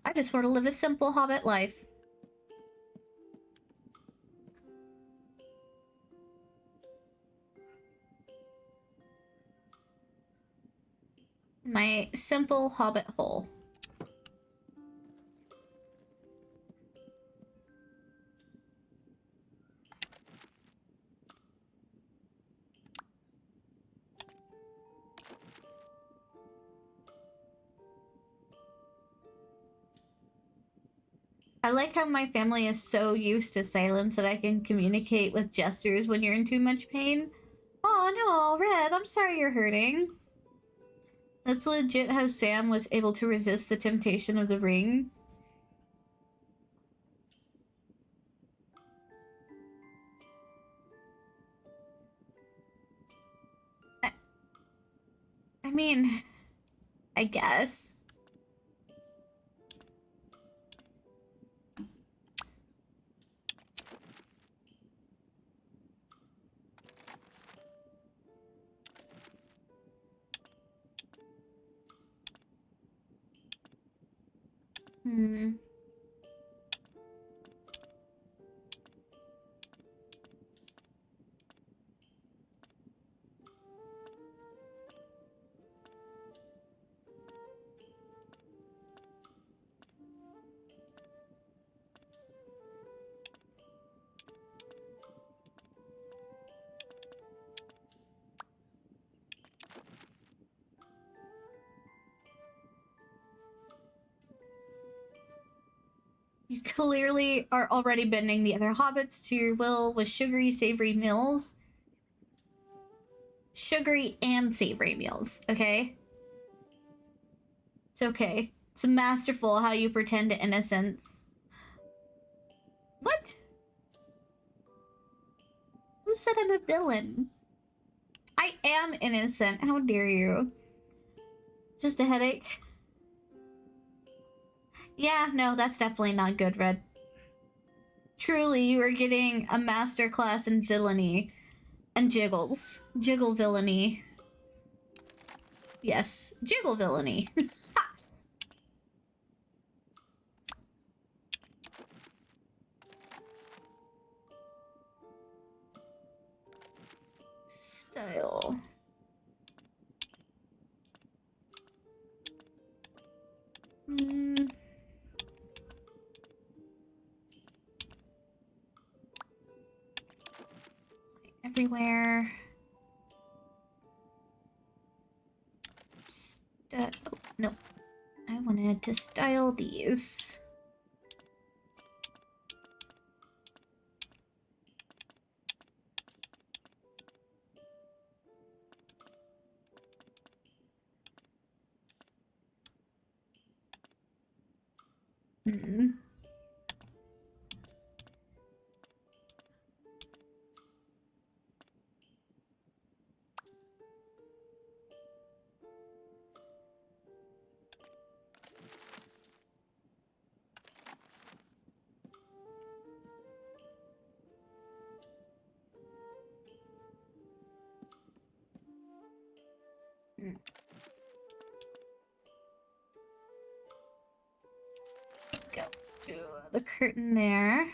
I just want to live a simple hobbit life. My simple hobbit hole. I like how my family is so used to silence that I can communicate with gestures when you're in too much pain. Oh no, Red, I'm sorry you're hurting. That's legit how Sam was able to resist the temptation of the ring. I mean, I guess. Hmm. You clearly are already bending the other hobbits to your will with sugary, savory meals. Sugary and savory meals, okay? It's okay. It's masterful how you pretend to innocence. What? said I'm a villain. I am innocent. How dare you? Just a headache. Yeah, no, that's definitely not good, Red. Truly, you are getting a masterclass in villainy and jiggles. Jiggle villainy. Yes, jiggle villainy. Style. Everywhere. Oh, no. I wanted to style these. Go to the curtain there.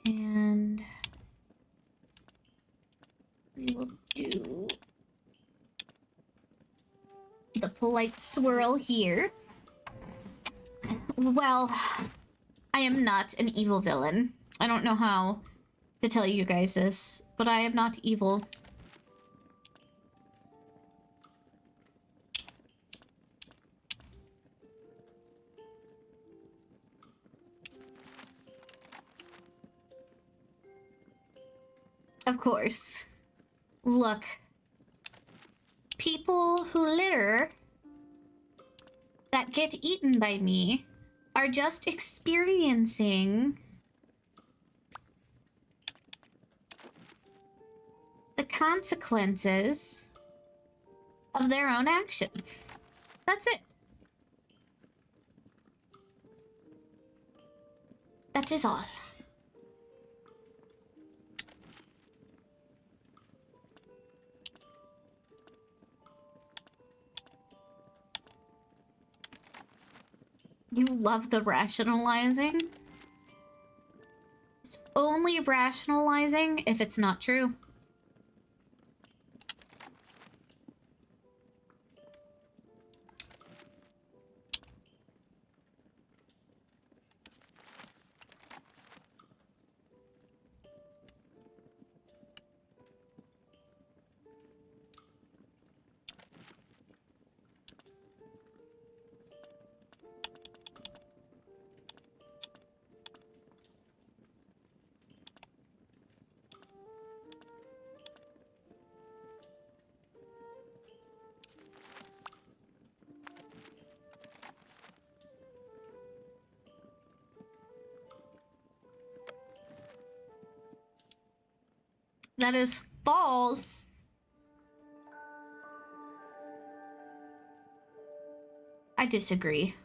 And we will do the polite swirl here. Well, I am not an evil villain. I don't know how to tell you guys this, but I am not evil. Of course. Look. People who litter that get eaten by me are just experiencing the consequences of their own actions. That's it. That is all. You love the rationalizing? It's only rationalizing if it's not true. That is false. I disagree.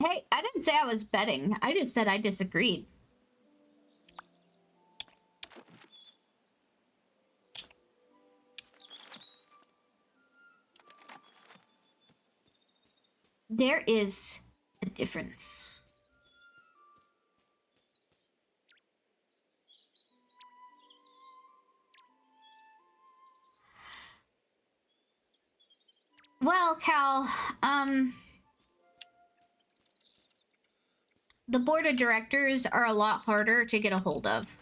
Hey, I didn't say I was betting. I just said I disagreed. There is a difference. Well, Cal, the board of directors are a lot harder to get a hold of.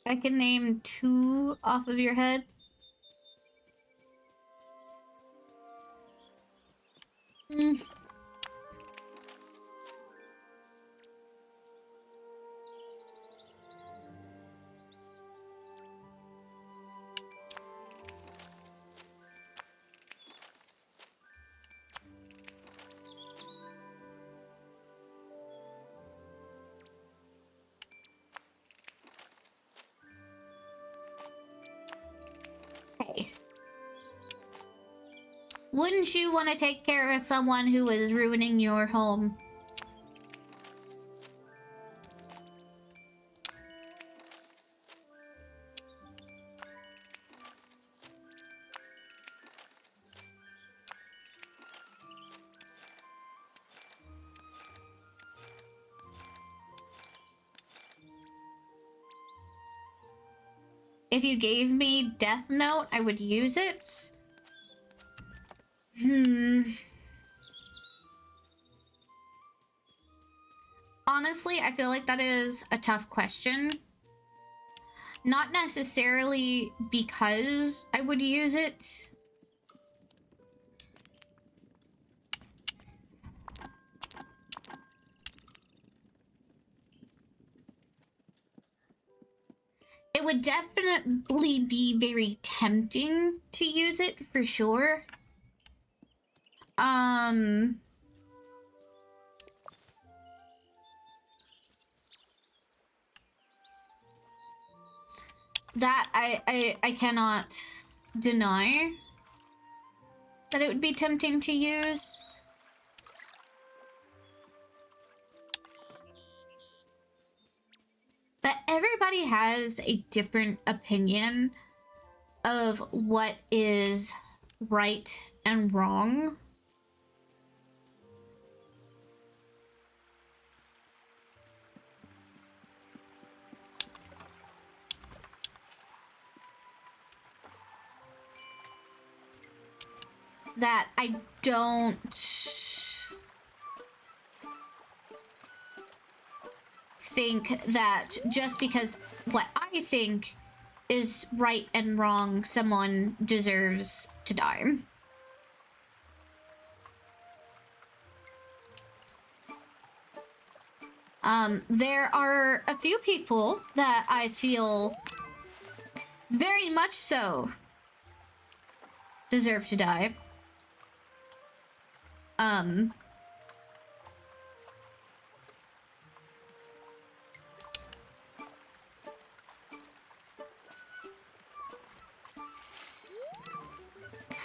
I can name 2 off of your head. Mm. Hey. Wouldn't you want to take care of someone who is ruining your home? If you gave me Death Note, I would use it. Honestly, I feel like that is a tough question. Not necessarily because I would use it. It would definitely be very tempting to use it for sure. That I cannot deny that it would be tempting to use. But everybody has a different opinion of what is right and wrong. That I don't think that just because what I think is right and wrong, someone deserves to die. There are a few people that I feel very much so deserve to die.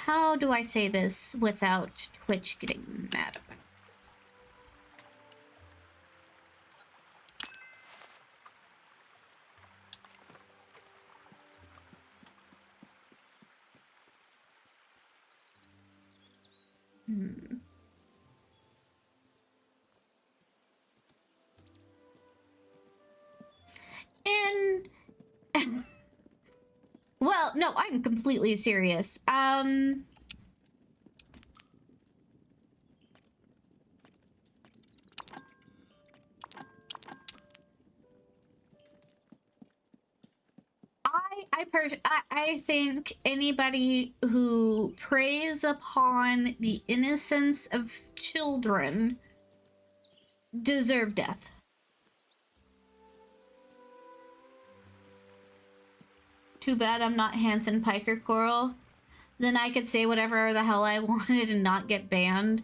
How do I say this without Twitch getting mad about it? Well, no, I'm completely serious. I think anybody who preys upon the innocence of children deserve death. Too bad I'm not Hanson Piker Coral. Then I could say whatever the hell I wanted and not get banned.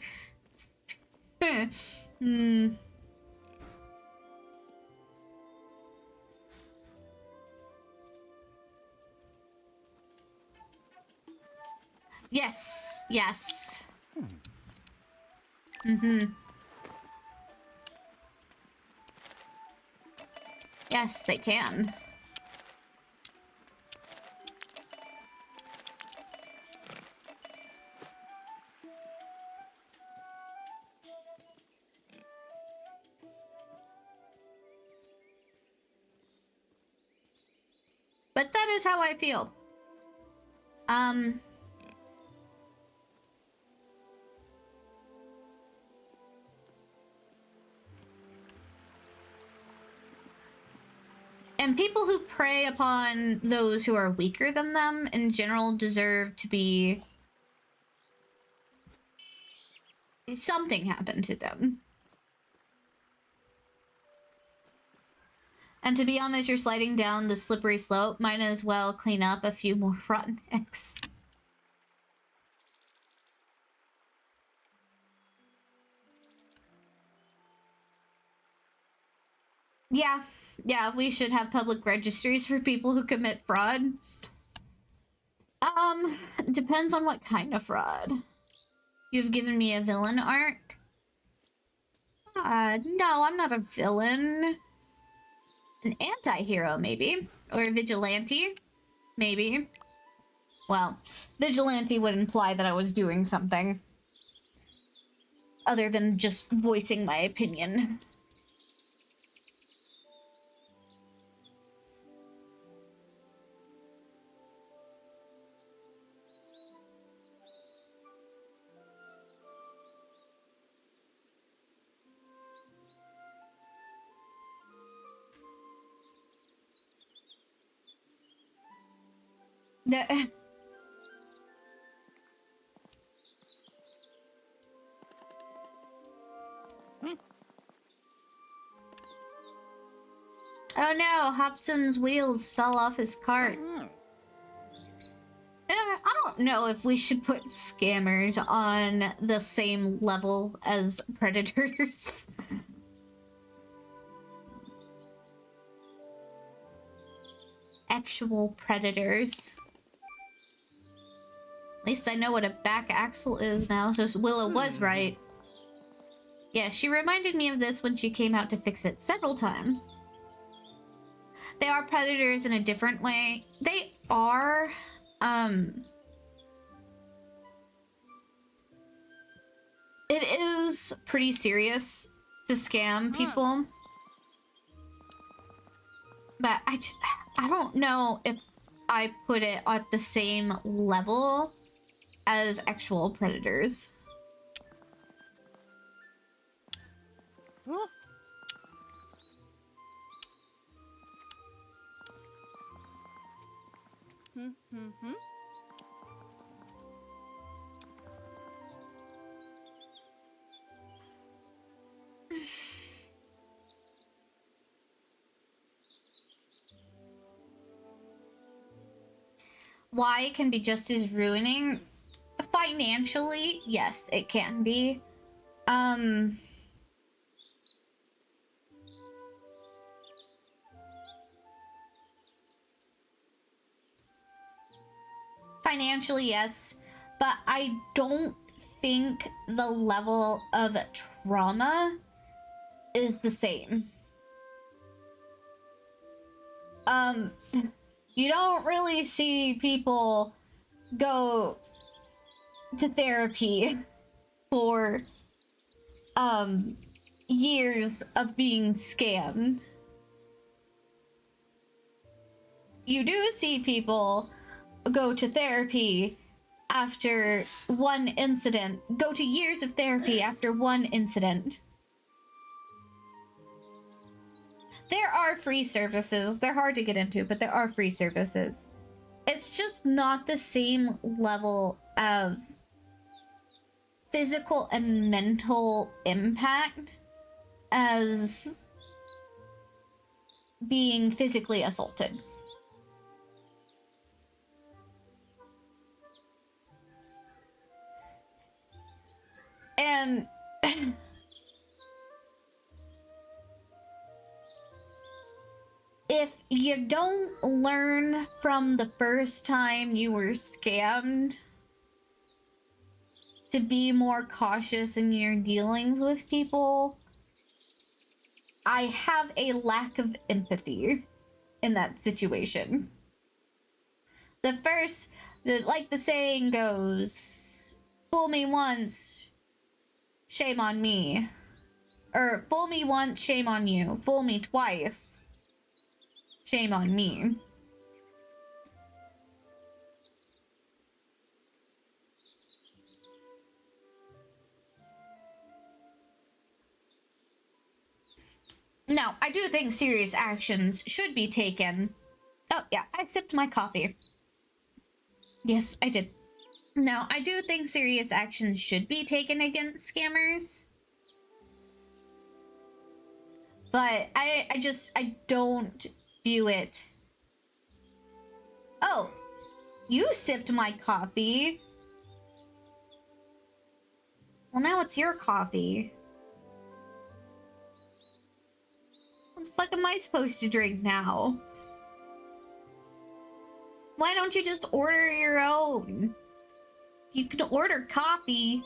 Yes, yes. Yes, they can. But that is how I feel. And people who prey upon those who are weaker than them in general deserve to be... something happened to them. And to be honest, you're sliding down the slippery slope. Might as well clean up a few more rotten eggs. Yeah, we should have public registries for people who commit fraud. Depends on what kind of fraud. You've given me a villain arc? No, I'm not a villain. An anti-hero, maybe. Or a vigilante, maybe. Well, vigilante would imply that I was doing something other than just voicing my opinion. Oh no, Hobson's wheels fell off his cart. I don't know if we should put scammers on the same level as predators. Actual predators. At least I know what a back axle is now, so Willow was right. Yeah, she reminded me of this when she came out to fix it several times. They are predators in a different way. They are, it is pretty serious to scam people. But I don't know if I put it at the same level as actual predators. Why it can be just as ruining? Financially, yes, it can be. Financially, yes, but I don't think the level of trauma is the same. You don't really see people go to therapy for, years of being scammed. You do see people go to therapy after one incident, go to years of therapy after one incident. There are free services. They're hard to get into, but there are free services. It's just not the same level of physical and mental impact as being physically assaulted. And if you don't learn from the first time you were scammed to be more cautious in your dealings with people, I have a lack of empathy in that situation. Like the saying goes, fool me once, shame on me. Or fool me once, shame on you. Fool me twice, shame on me. Now, I do think serious actions should be taken. Oh, yeah, I sipped my coffee. Yes, I did. Now, I do think serious actions should be taken against scammers. But I don't view it. Oh, you sipped my coffee. Well, now it's your coffee. What the fuck am I supposed to drink now? Why don't you just order your own? You can order coffee.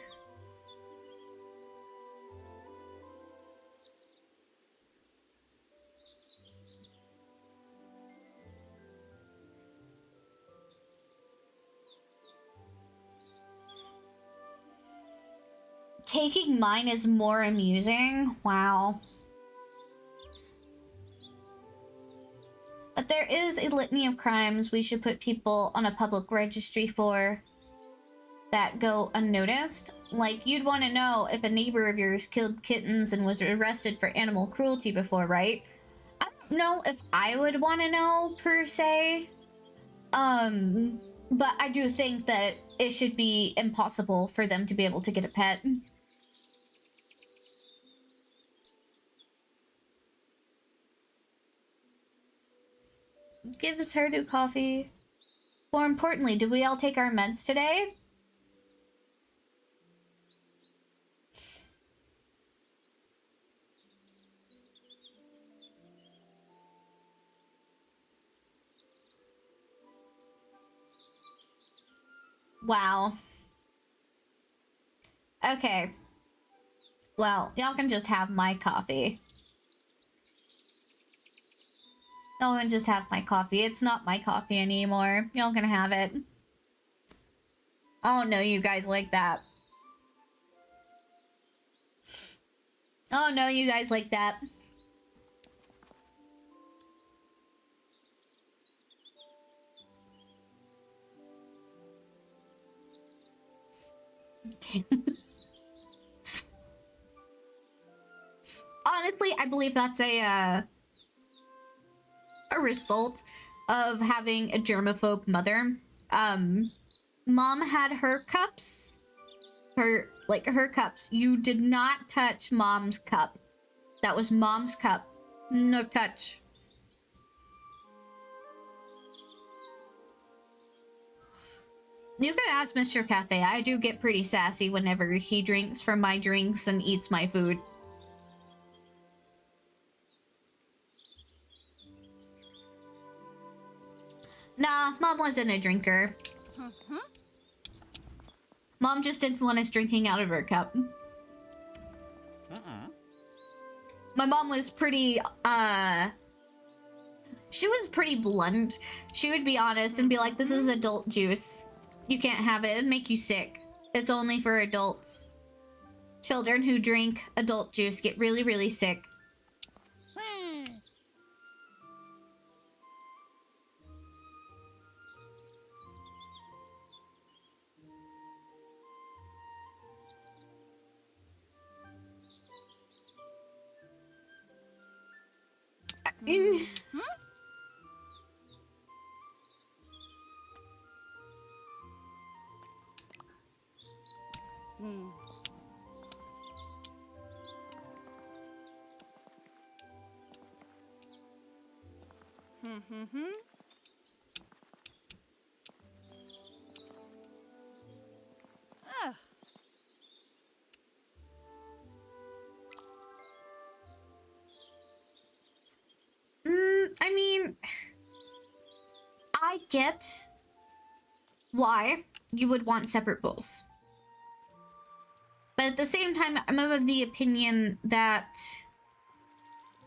Taking mine is more amusing. Wow. But there is a litany of crimes we should put people on a public registry for that go unnoticed. Like, you'd want to know if a neighbor of yours killed kittens and was arrested for animal cruelty before, right? I don't know if I would want to know, per se. But I do think that it should be impossible for them to be able to get a pet. Give us her new coffee. More importantly, did we all take our meds today? Wow. Okay. Well, y'all can just have my coffee. Y'all can just have my coffee. It's not my coffee anymore. Y'all can have it. Oh no, you guys like that. Oh no, you guys like that. Honestly, I believe that's a result of having a germaphobe mother. Mom had her cups. Her cups. You did not touch mom's cup. That was mom's cup. No touch. You can ask Mr. Cafe. I do get pretty sassy whenever he drinks from my drinks and eats my food. Nah, Mom wasn't a drinker. Mom just didn't want us drinking out of her cup. My mom was pretty, she was pretty blunt. She would be honest and be like, this is adult juice. You can't have it. It'd make you sick. It's only for adults. Children who drink adult juice get really, really sick. I mean, I get why you would want separate bowls. But at the same time, I'm of the opinion that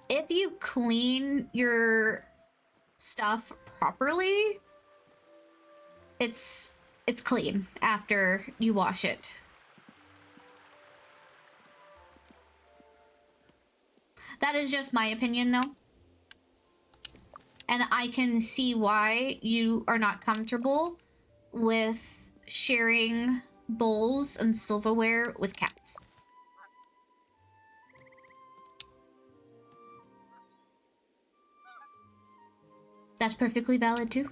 if you clean your stuff properly, it's clean after you wash it. That is just my opinion, though. And I can see why you are not comfortable with sharing bowls and silverware with cats. That's perfectly valid, too.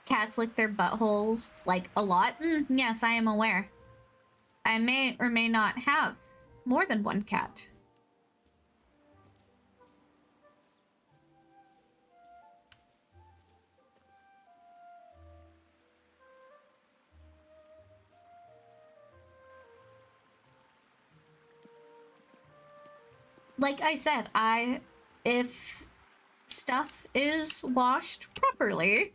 Cats lick their buttholes, like, a lot? Yes, I am aware. I may or may not have more than one cat. Like I said, if stuff is washed properly,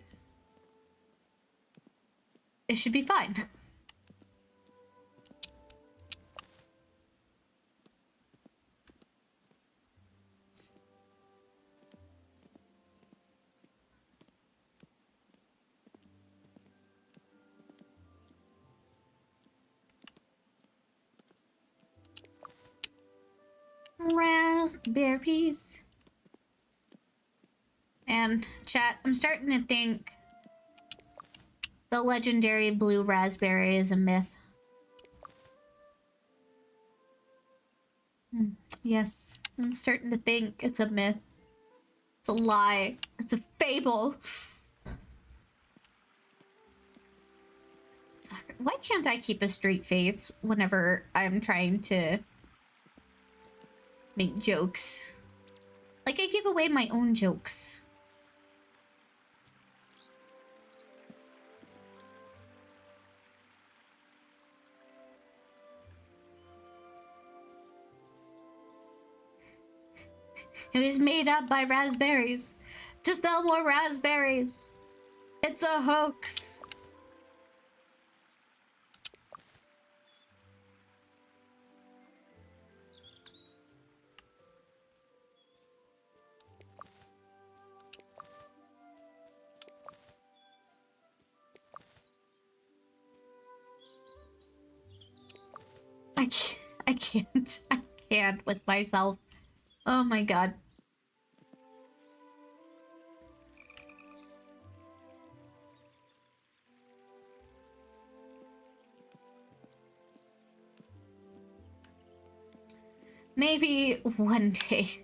it should be fine. Raspberries. And chat, I'm starting to think the legendary blue raspberry is a myth. Yes, I'm starting to think it's a myth. It's a lie. It's a fable. Fuck, why can't I keep a straight face whenever I'm trying to make jokes? Like, I give away my own jokes. It was made up by raspberries. To sell more raspberries. It's a hoax. I can't. I can't with myself. Oh my god. Maybe one day.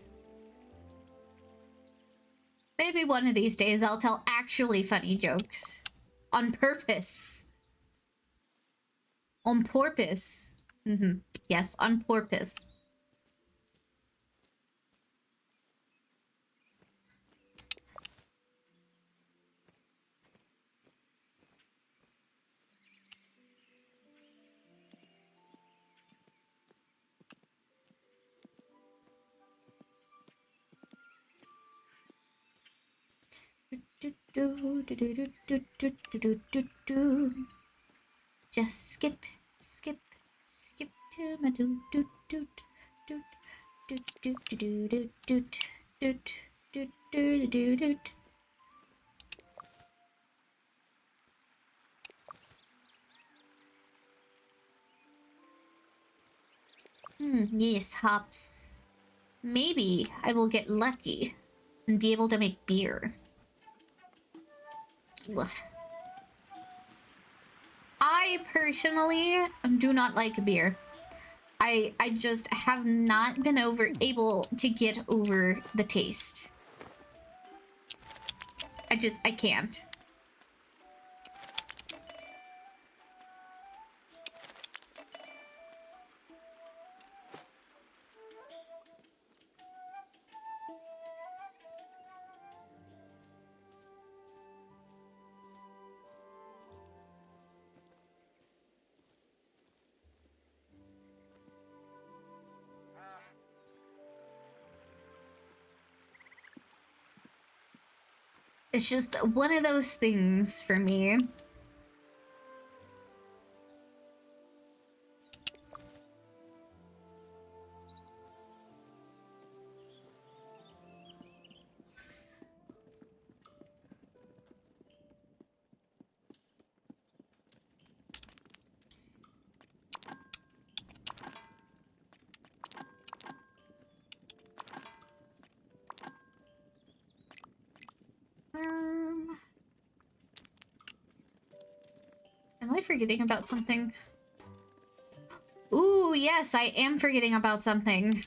Maybe one of these days I'll tell actually funny jokes. On purpose. On purpose. Yes, on purpose. Just skip to my doot doot doot doot doot doot doot doot doot doot doot doot doot doot. Yes, hops. Maybe I will get lucky and be able to make beer. Ugh. I personally do not like beer. I just have not been able to get over the taste. I can't. It's just one of those things for me. Am I forgetting about something? Ooh, yes, I am forgetting about something.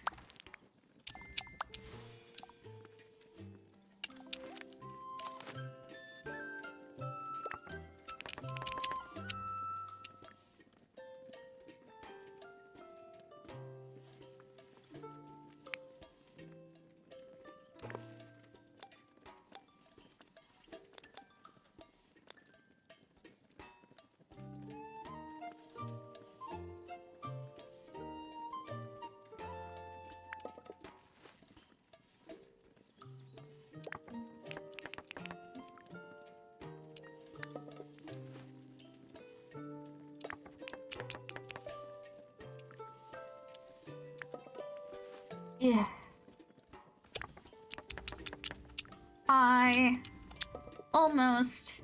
Yeah. I almost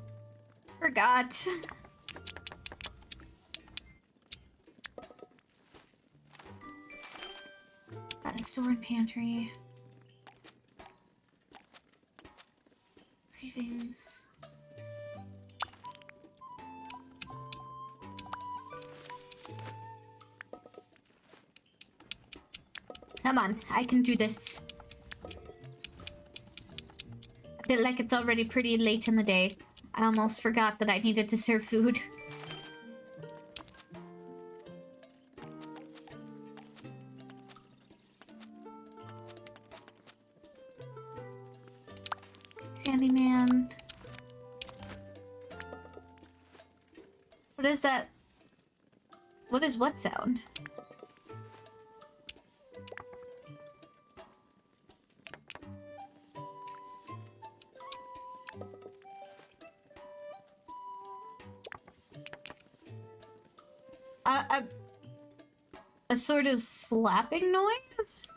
forgot. Got a store and pantry. Cravings. Come on, I can do this. I feel like it's already pretty late in the day. I almost forgot that I needed to serve food. Candyman. What is that? What is what sound? A sort of slapping noise?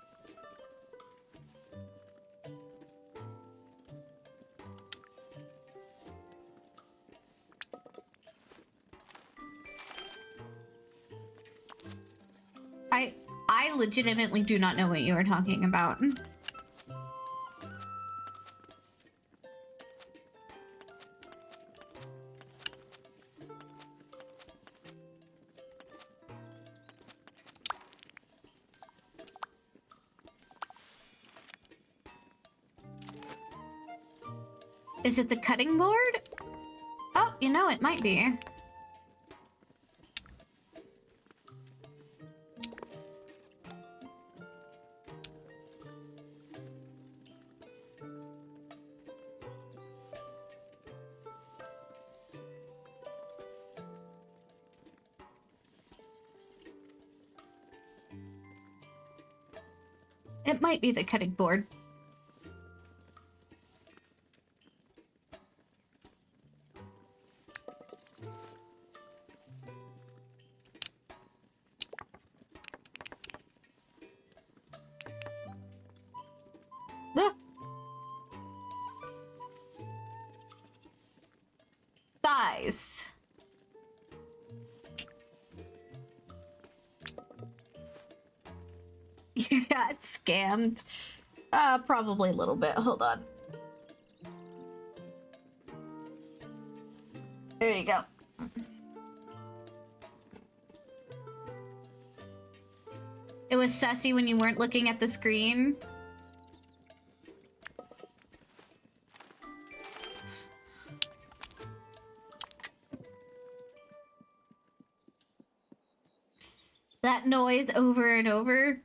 I legitimately do not know what you are talking about. Is it the cutting board? Oh, you know, it might be. It might be the cutting board. Thighs. You got scammed. Probably a little bit. Hold on. There you go. It was sussy when you weren't looking at the screen. That noise over and over.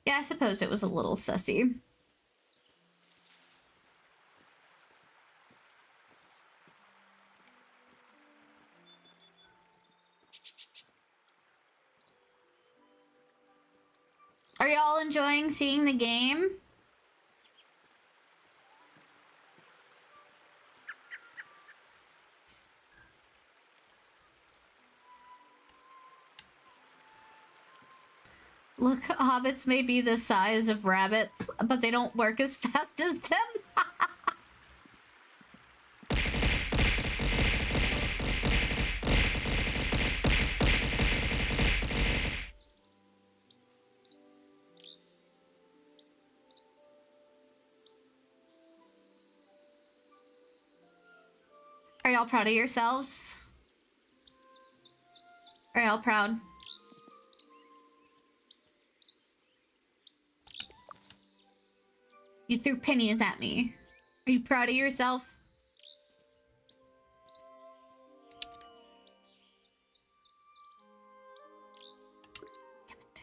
Yeah, I suppose it was a little sussy. Are y'all enjoying seeing the game? Look, hobbits may be the size of rabbits, but they don't work as fast as them. Are y'all proud of yourselves? Are y'all proud? You threw pennies at me. Are you proud of yourself? Damn it.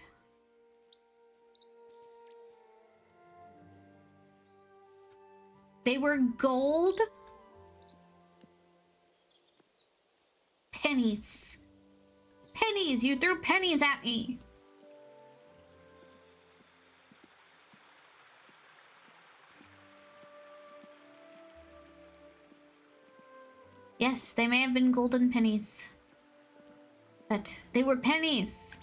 They were gold? Pennies. Pennies! You threw pennies at me! Yes, they may have been golden pennies. But they were pennies!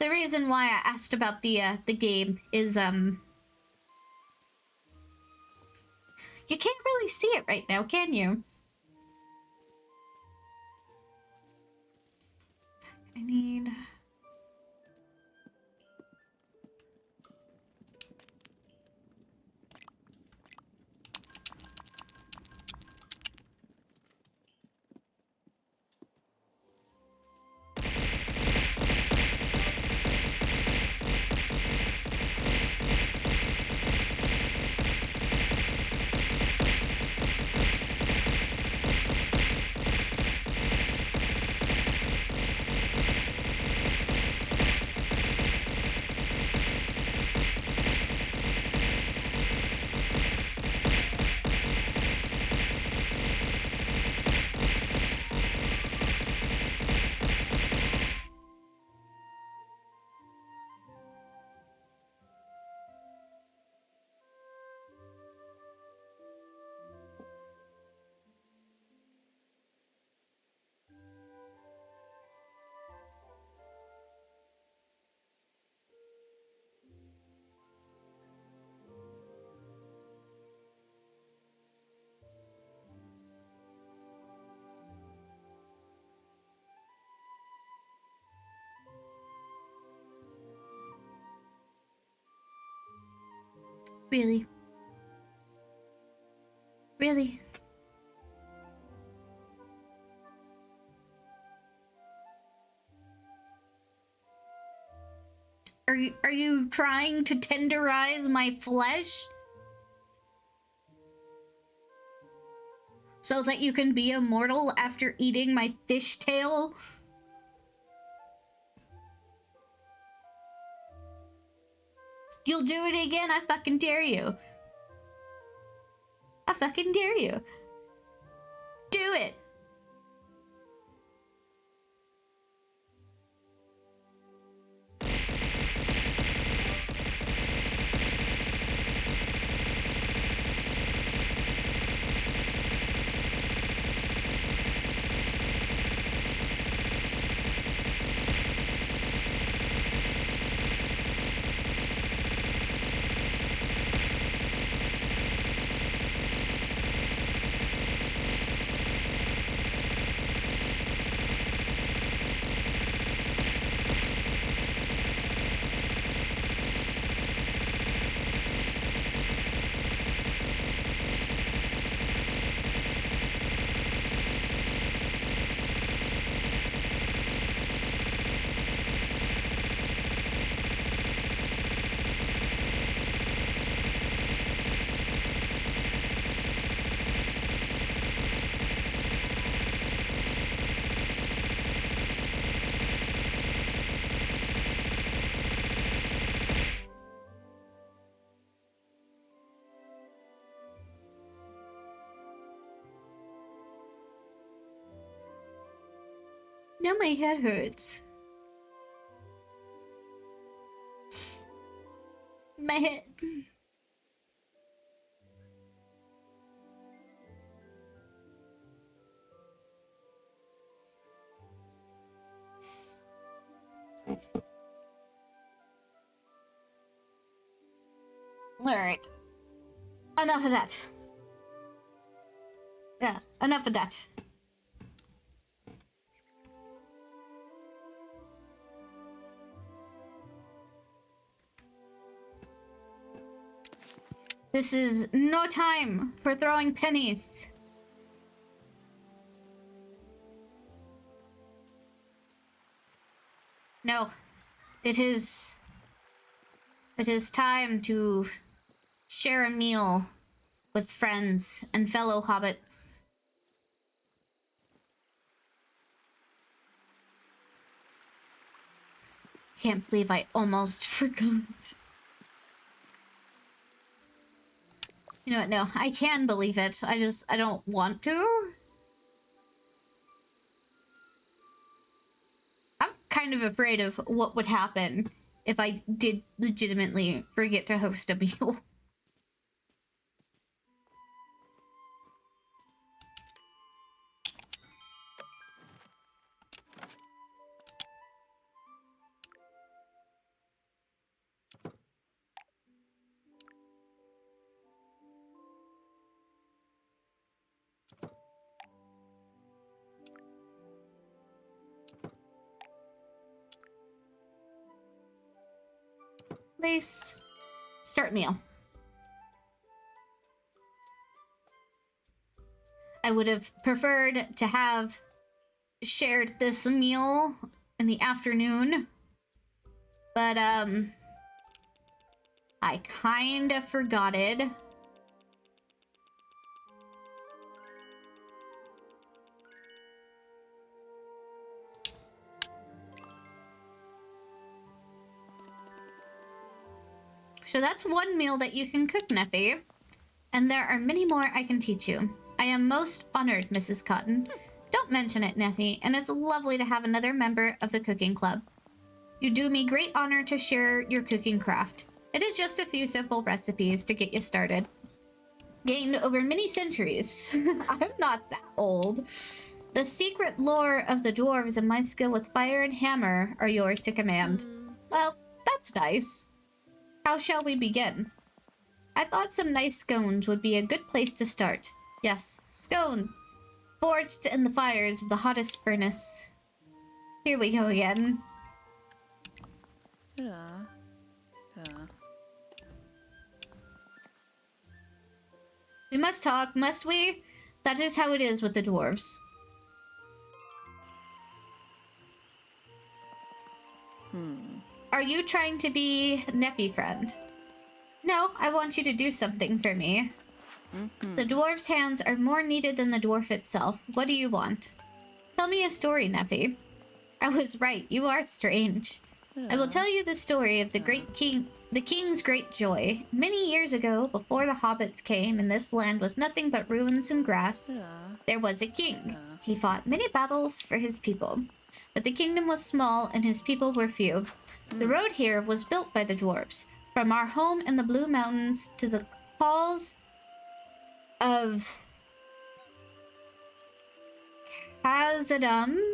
The reason why I asked about the game is, you can't really see it right now, can you? I need... Really? Really? Are you trying to tenderize my flesh? So that you can be immortal after eating my fishtail? You'll do it again? I fucking dare you. I fucking dare you. Do it. Now my head hurts. My head. Alright. Enough of that. Yeah, enough of that. This is no time for throwing pennies. No, it is time to share a meal with friends and fellow hobbits. Can't believe I almost forgot. You know what? No, I can believe it. I don't want to. I'm kind of afraid of what would happen if I did legitimately forget to host a meal. Please start meal. I would have preferred to have shared this meal in the afternoon, but I kind of forgot it. So that's one meal that you can cook, Neffy. And there are many more I can teach you. I am most honored, Mrs. Cotton. Don't mention it, Neffy, and it's lovely to have another member of the cooking club. You do me great honor to share your cooking craft. It is just a few simple recipes to get you started. Gained over many centuries. I'm not that old. The secret lore of the dwarves and my skill with fire and hammer are yours to command. Well, that's nice. How shall we begin? I thought some nice scones would be a good place to start. Yes, scones. Forged in the fires of the hottest furnace. Here we go again. We must talk, must we? That is how it is with the dwarves. Are you trying to be Neffy friend? No, I want you to do something for me. The dwarf's hands are more needed than the dwarf itself. What do you want? Tell me a story, Neffy. I was right, you are strange. I will tell you the story of the king's great joy. Many years ago, before the hobbits came and this land was nothing but ruins and grass, there was a king. He fought many battles for his people. But the kingdom was small and his people were few. The road here was built by the dwarves. From our home in the Blue Mountains to the halls of Khazad-dûm.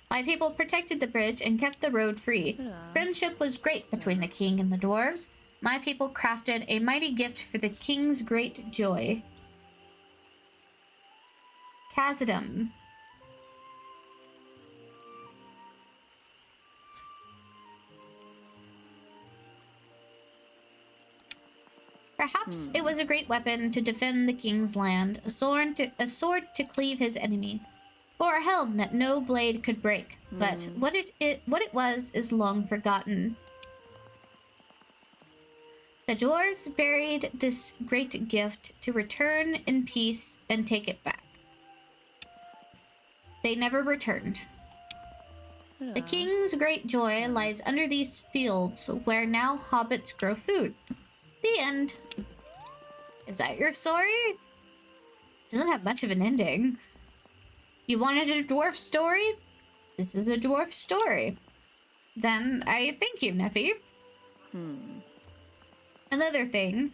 My people protected the bridge and kept the road free. Friendship was great between the king and the dwarves. My people crafted a mighty gift for the king's great joy. Khazad-dûm. Perhaps it was a great weapon to defend the king's land, a sword to cleave his enemies, or a helm that no blade could break. But what it was is long forgotten. The dwarves buried this great gift to return in peace and take it back. They never returned. The king's great joy lies under these fields where now hobbits grow food. The end. Is that your story? Doesn't have much of an ending. You wanted a dwarf story? This is a dwarf story. Then I thank you, Neffy. Another thing.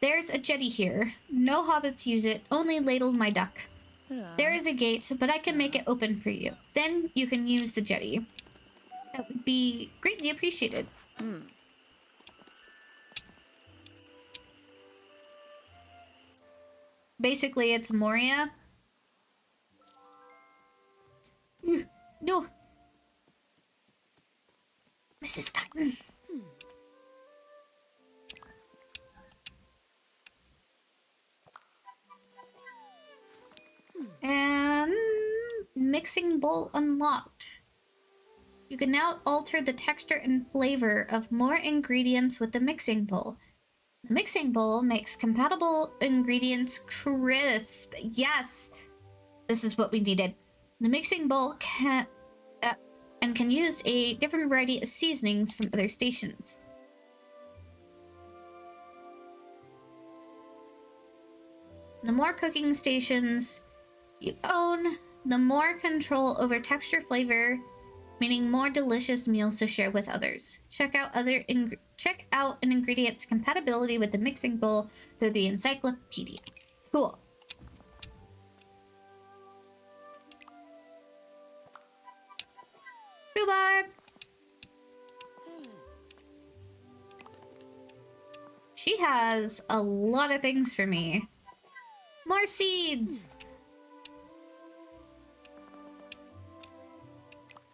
There's a jetty here. No hobbits use it, only ladled my duck. There is a gate, but I can make it open for you. Then you can use the jetty. That would be greatly appreciated. Basically, it's Moria. No. Mrs. Cotton. And mixing bowl unlocked. You can now alter the texture and flavor of more ingredients with the mixing bowl. The mixing bowl makes compatible ingredients crisp. Yes, this is what we needed. The mixing bowl can use a different variety of seasonings from other stations. The more cooking stations you own, the more control over texture flavor, meaning more delicious meals to share with others. Check out an ingredient's compatibility with the mixing bowl through the encyclopedia. Cool. Rhubarb! She has a lot of things for me. More seeds!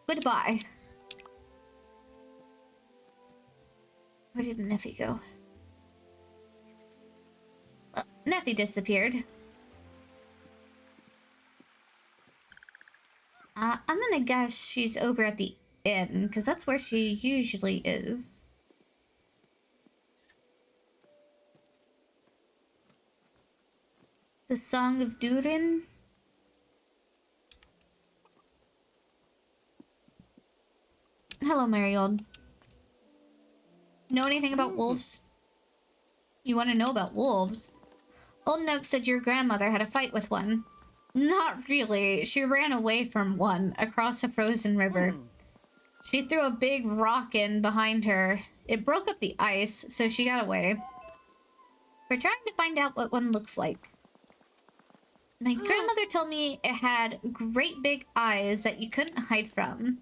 Goodbye. Where did Neffy go? Well, Neffy disappeared. I'm gonna guess she's over at the inn, because that's where she usually is. The Song of Durin? Hello, Marigold. Know anything about wolves? You want to know about wolves? Old Noak said your grandmother had a fight with one. Not really. She ran away from one across a frozen river. She threw a big rock in behind her. It broke up the ice, so she got away. We're trying to find out what one looks like. My grandmother told me it had great big eyes that you couldn't hide from.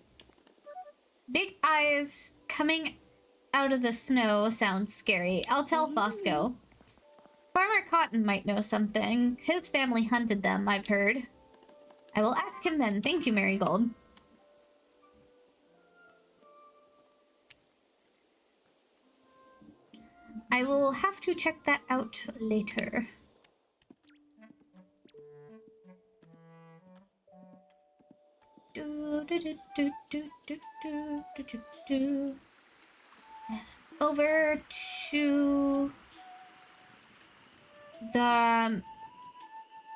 Big eyes coming out of the snow sounds scary. I'll tell Fosco. Farmer Cotton might know something. His family hunted them, I've heard. I will ask him then. Thank you, Marigold. I will have to check that out later. Over to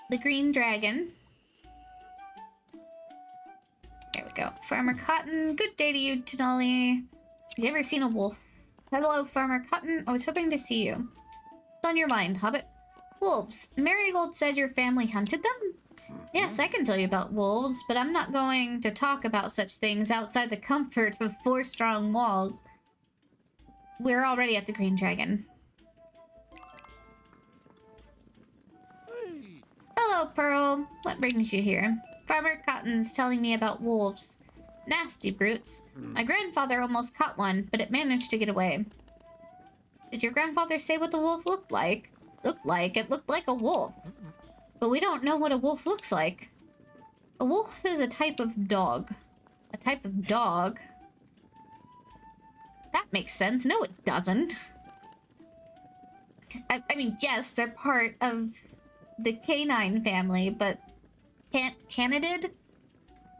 the Green Dragon. There we go. Farmer Cotton. Good day to you, Tenali. Have you ever seen a wolf? Hello, Farmer Cotton. I was hoping to see you. What's on your mind, Hobbit? Wolves. Marigold said your family hunted them? Yes, I can tell you about wolves, but I'm not going to talk about such things outside the comfort of 4 strong walls. We're already at the Green Dragon. Hey. Hello, Pearl. What brings you here? Farmer Cotton's telling me about wolves. Nasty brutes. My grandfather almost caught one, but it managed to get away. Did your grandfather say what the wolf looked like? It looked like a wolf. But we don't know what a wolf looks like. A wolf is a type of dog. A type of dog? That makes sense. No, it doesn't. I mean, yes, they're part of the canine family, but canidid?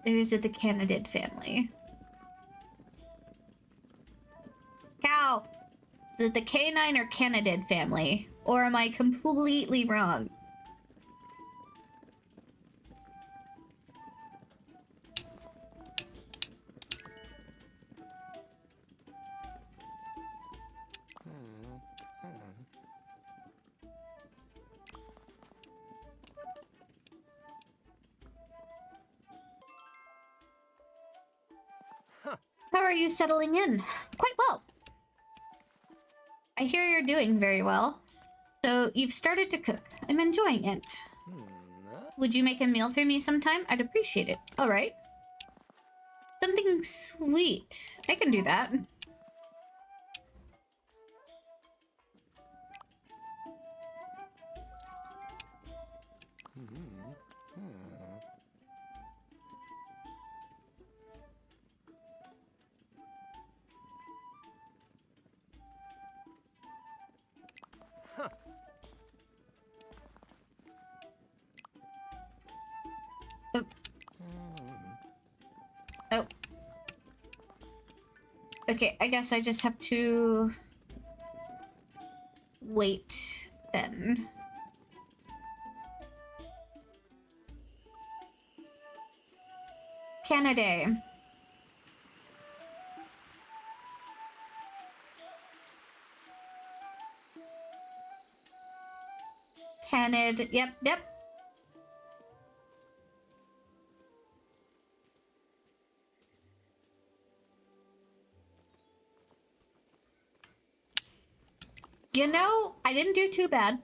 There's the canidid family. Cow! Is it the canine or canidid family? Or am I completely wrong? are you settling in? Quite well. I hear you're doing very well. So you've started to cook. I'm enjoying it. Would you make a meal for me sometime? I'd appreciate it. All right. Something sweet. I can do that. Oh. Oh. Okay, I guess I just have to wait then. Canada. Canada. Yep. You know, I didn't do too bad.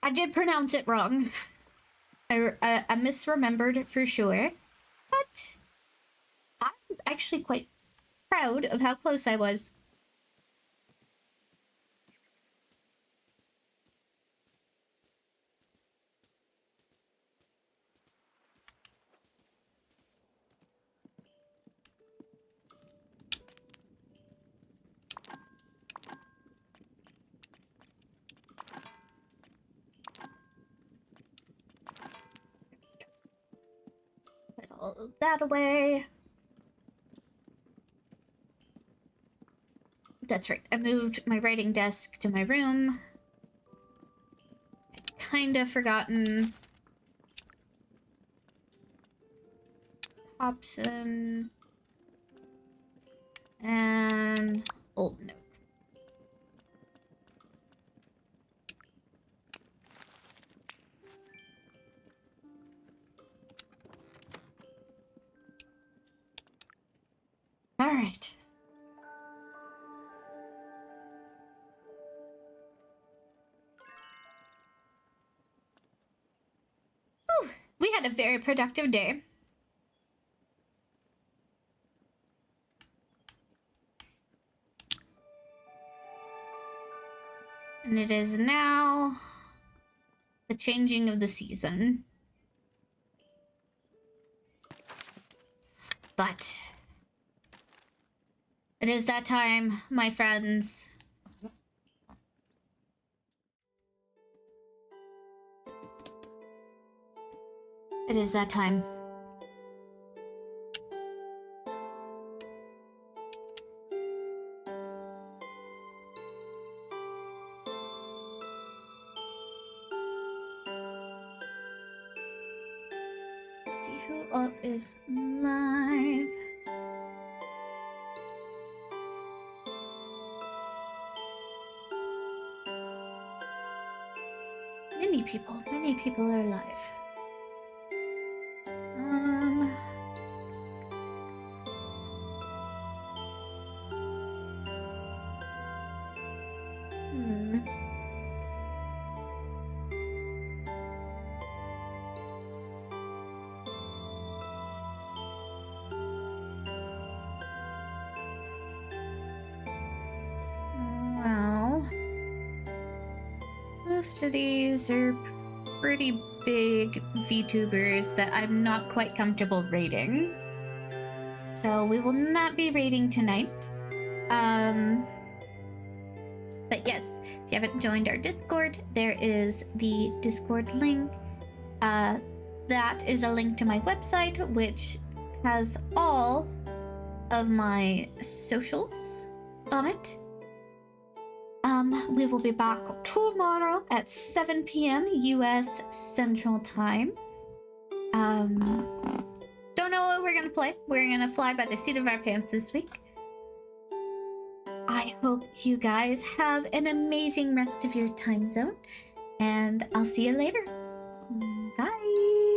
I did pronounce it wrong. I misremembered for sure. But I'm actually quite proud of how close I was. Put all of that away. That's right. I moved my writing desk to my room. I'd kind of forgotten. Hobson. And Old Note. All right. Whew, we had a very productive day. And it is now the changing of the season. But it is that time, my friends. It is that time. See who all is live. Many people are live. Well, most of these are pretty big VTubers that I'm not quite comfortable rating. So we will not be rating tonight. But yes, if you haven't joined our Discord, there is the Discord link. That is a link to my website, which has all of my socials on it. We will be back tomorrow at 7 p.m. US Central Time. don't know what we're gonna play. We're gonna fly by the seat of our pants this week. I hope you guys have an amazing rest of your time zone, and I'll see you later. Bye.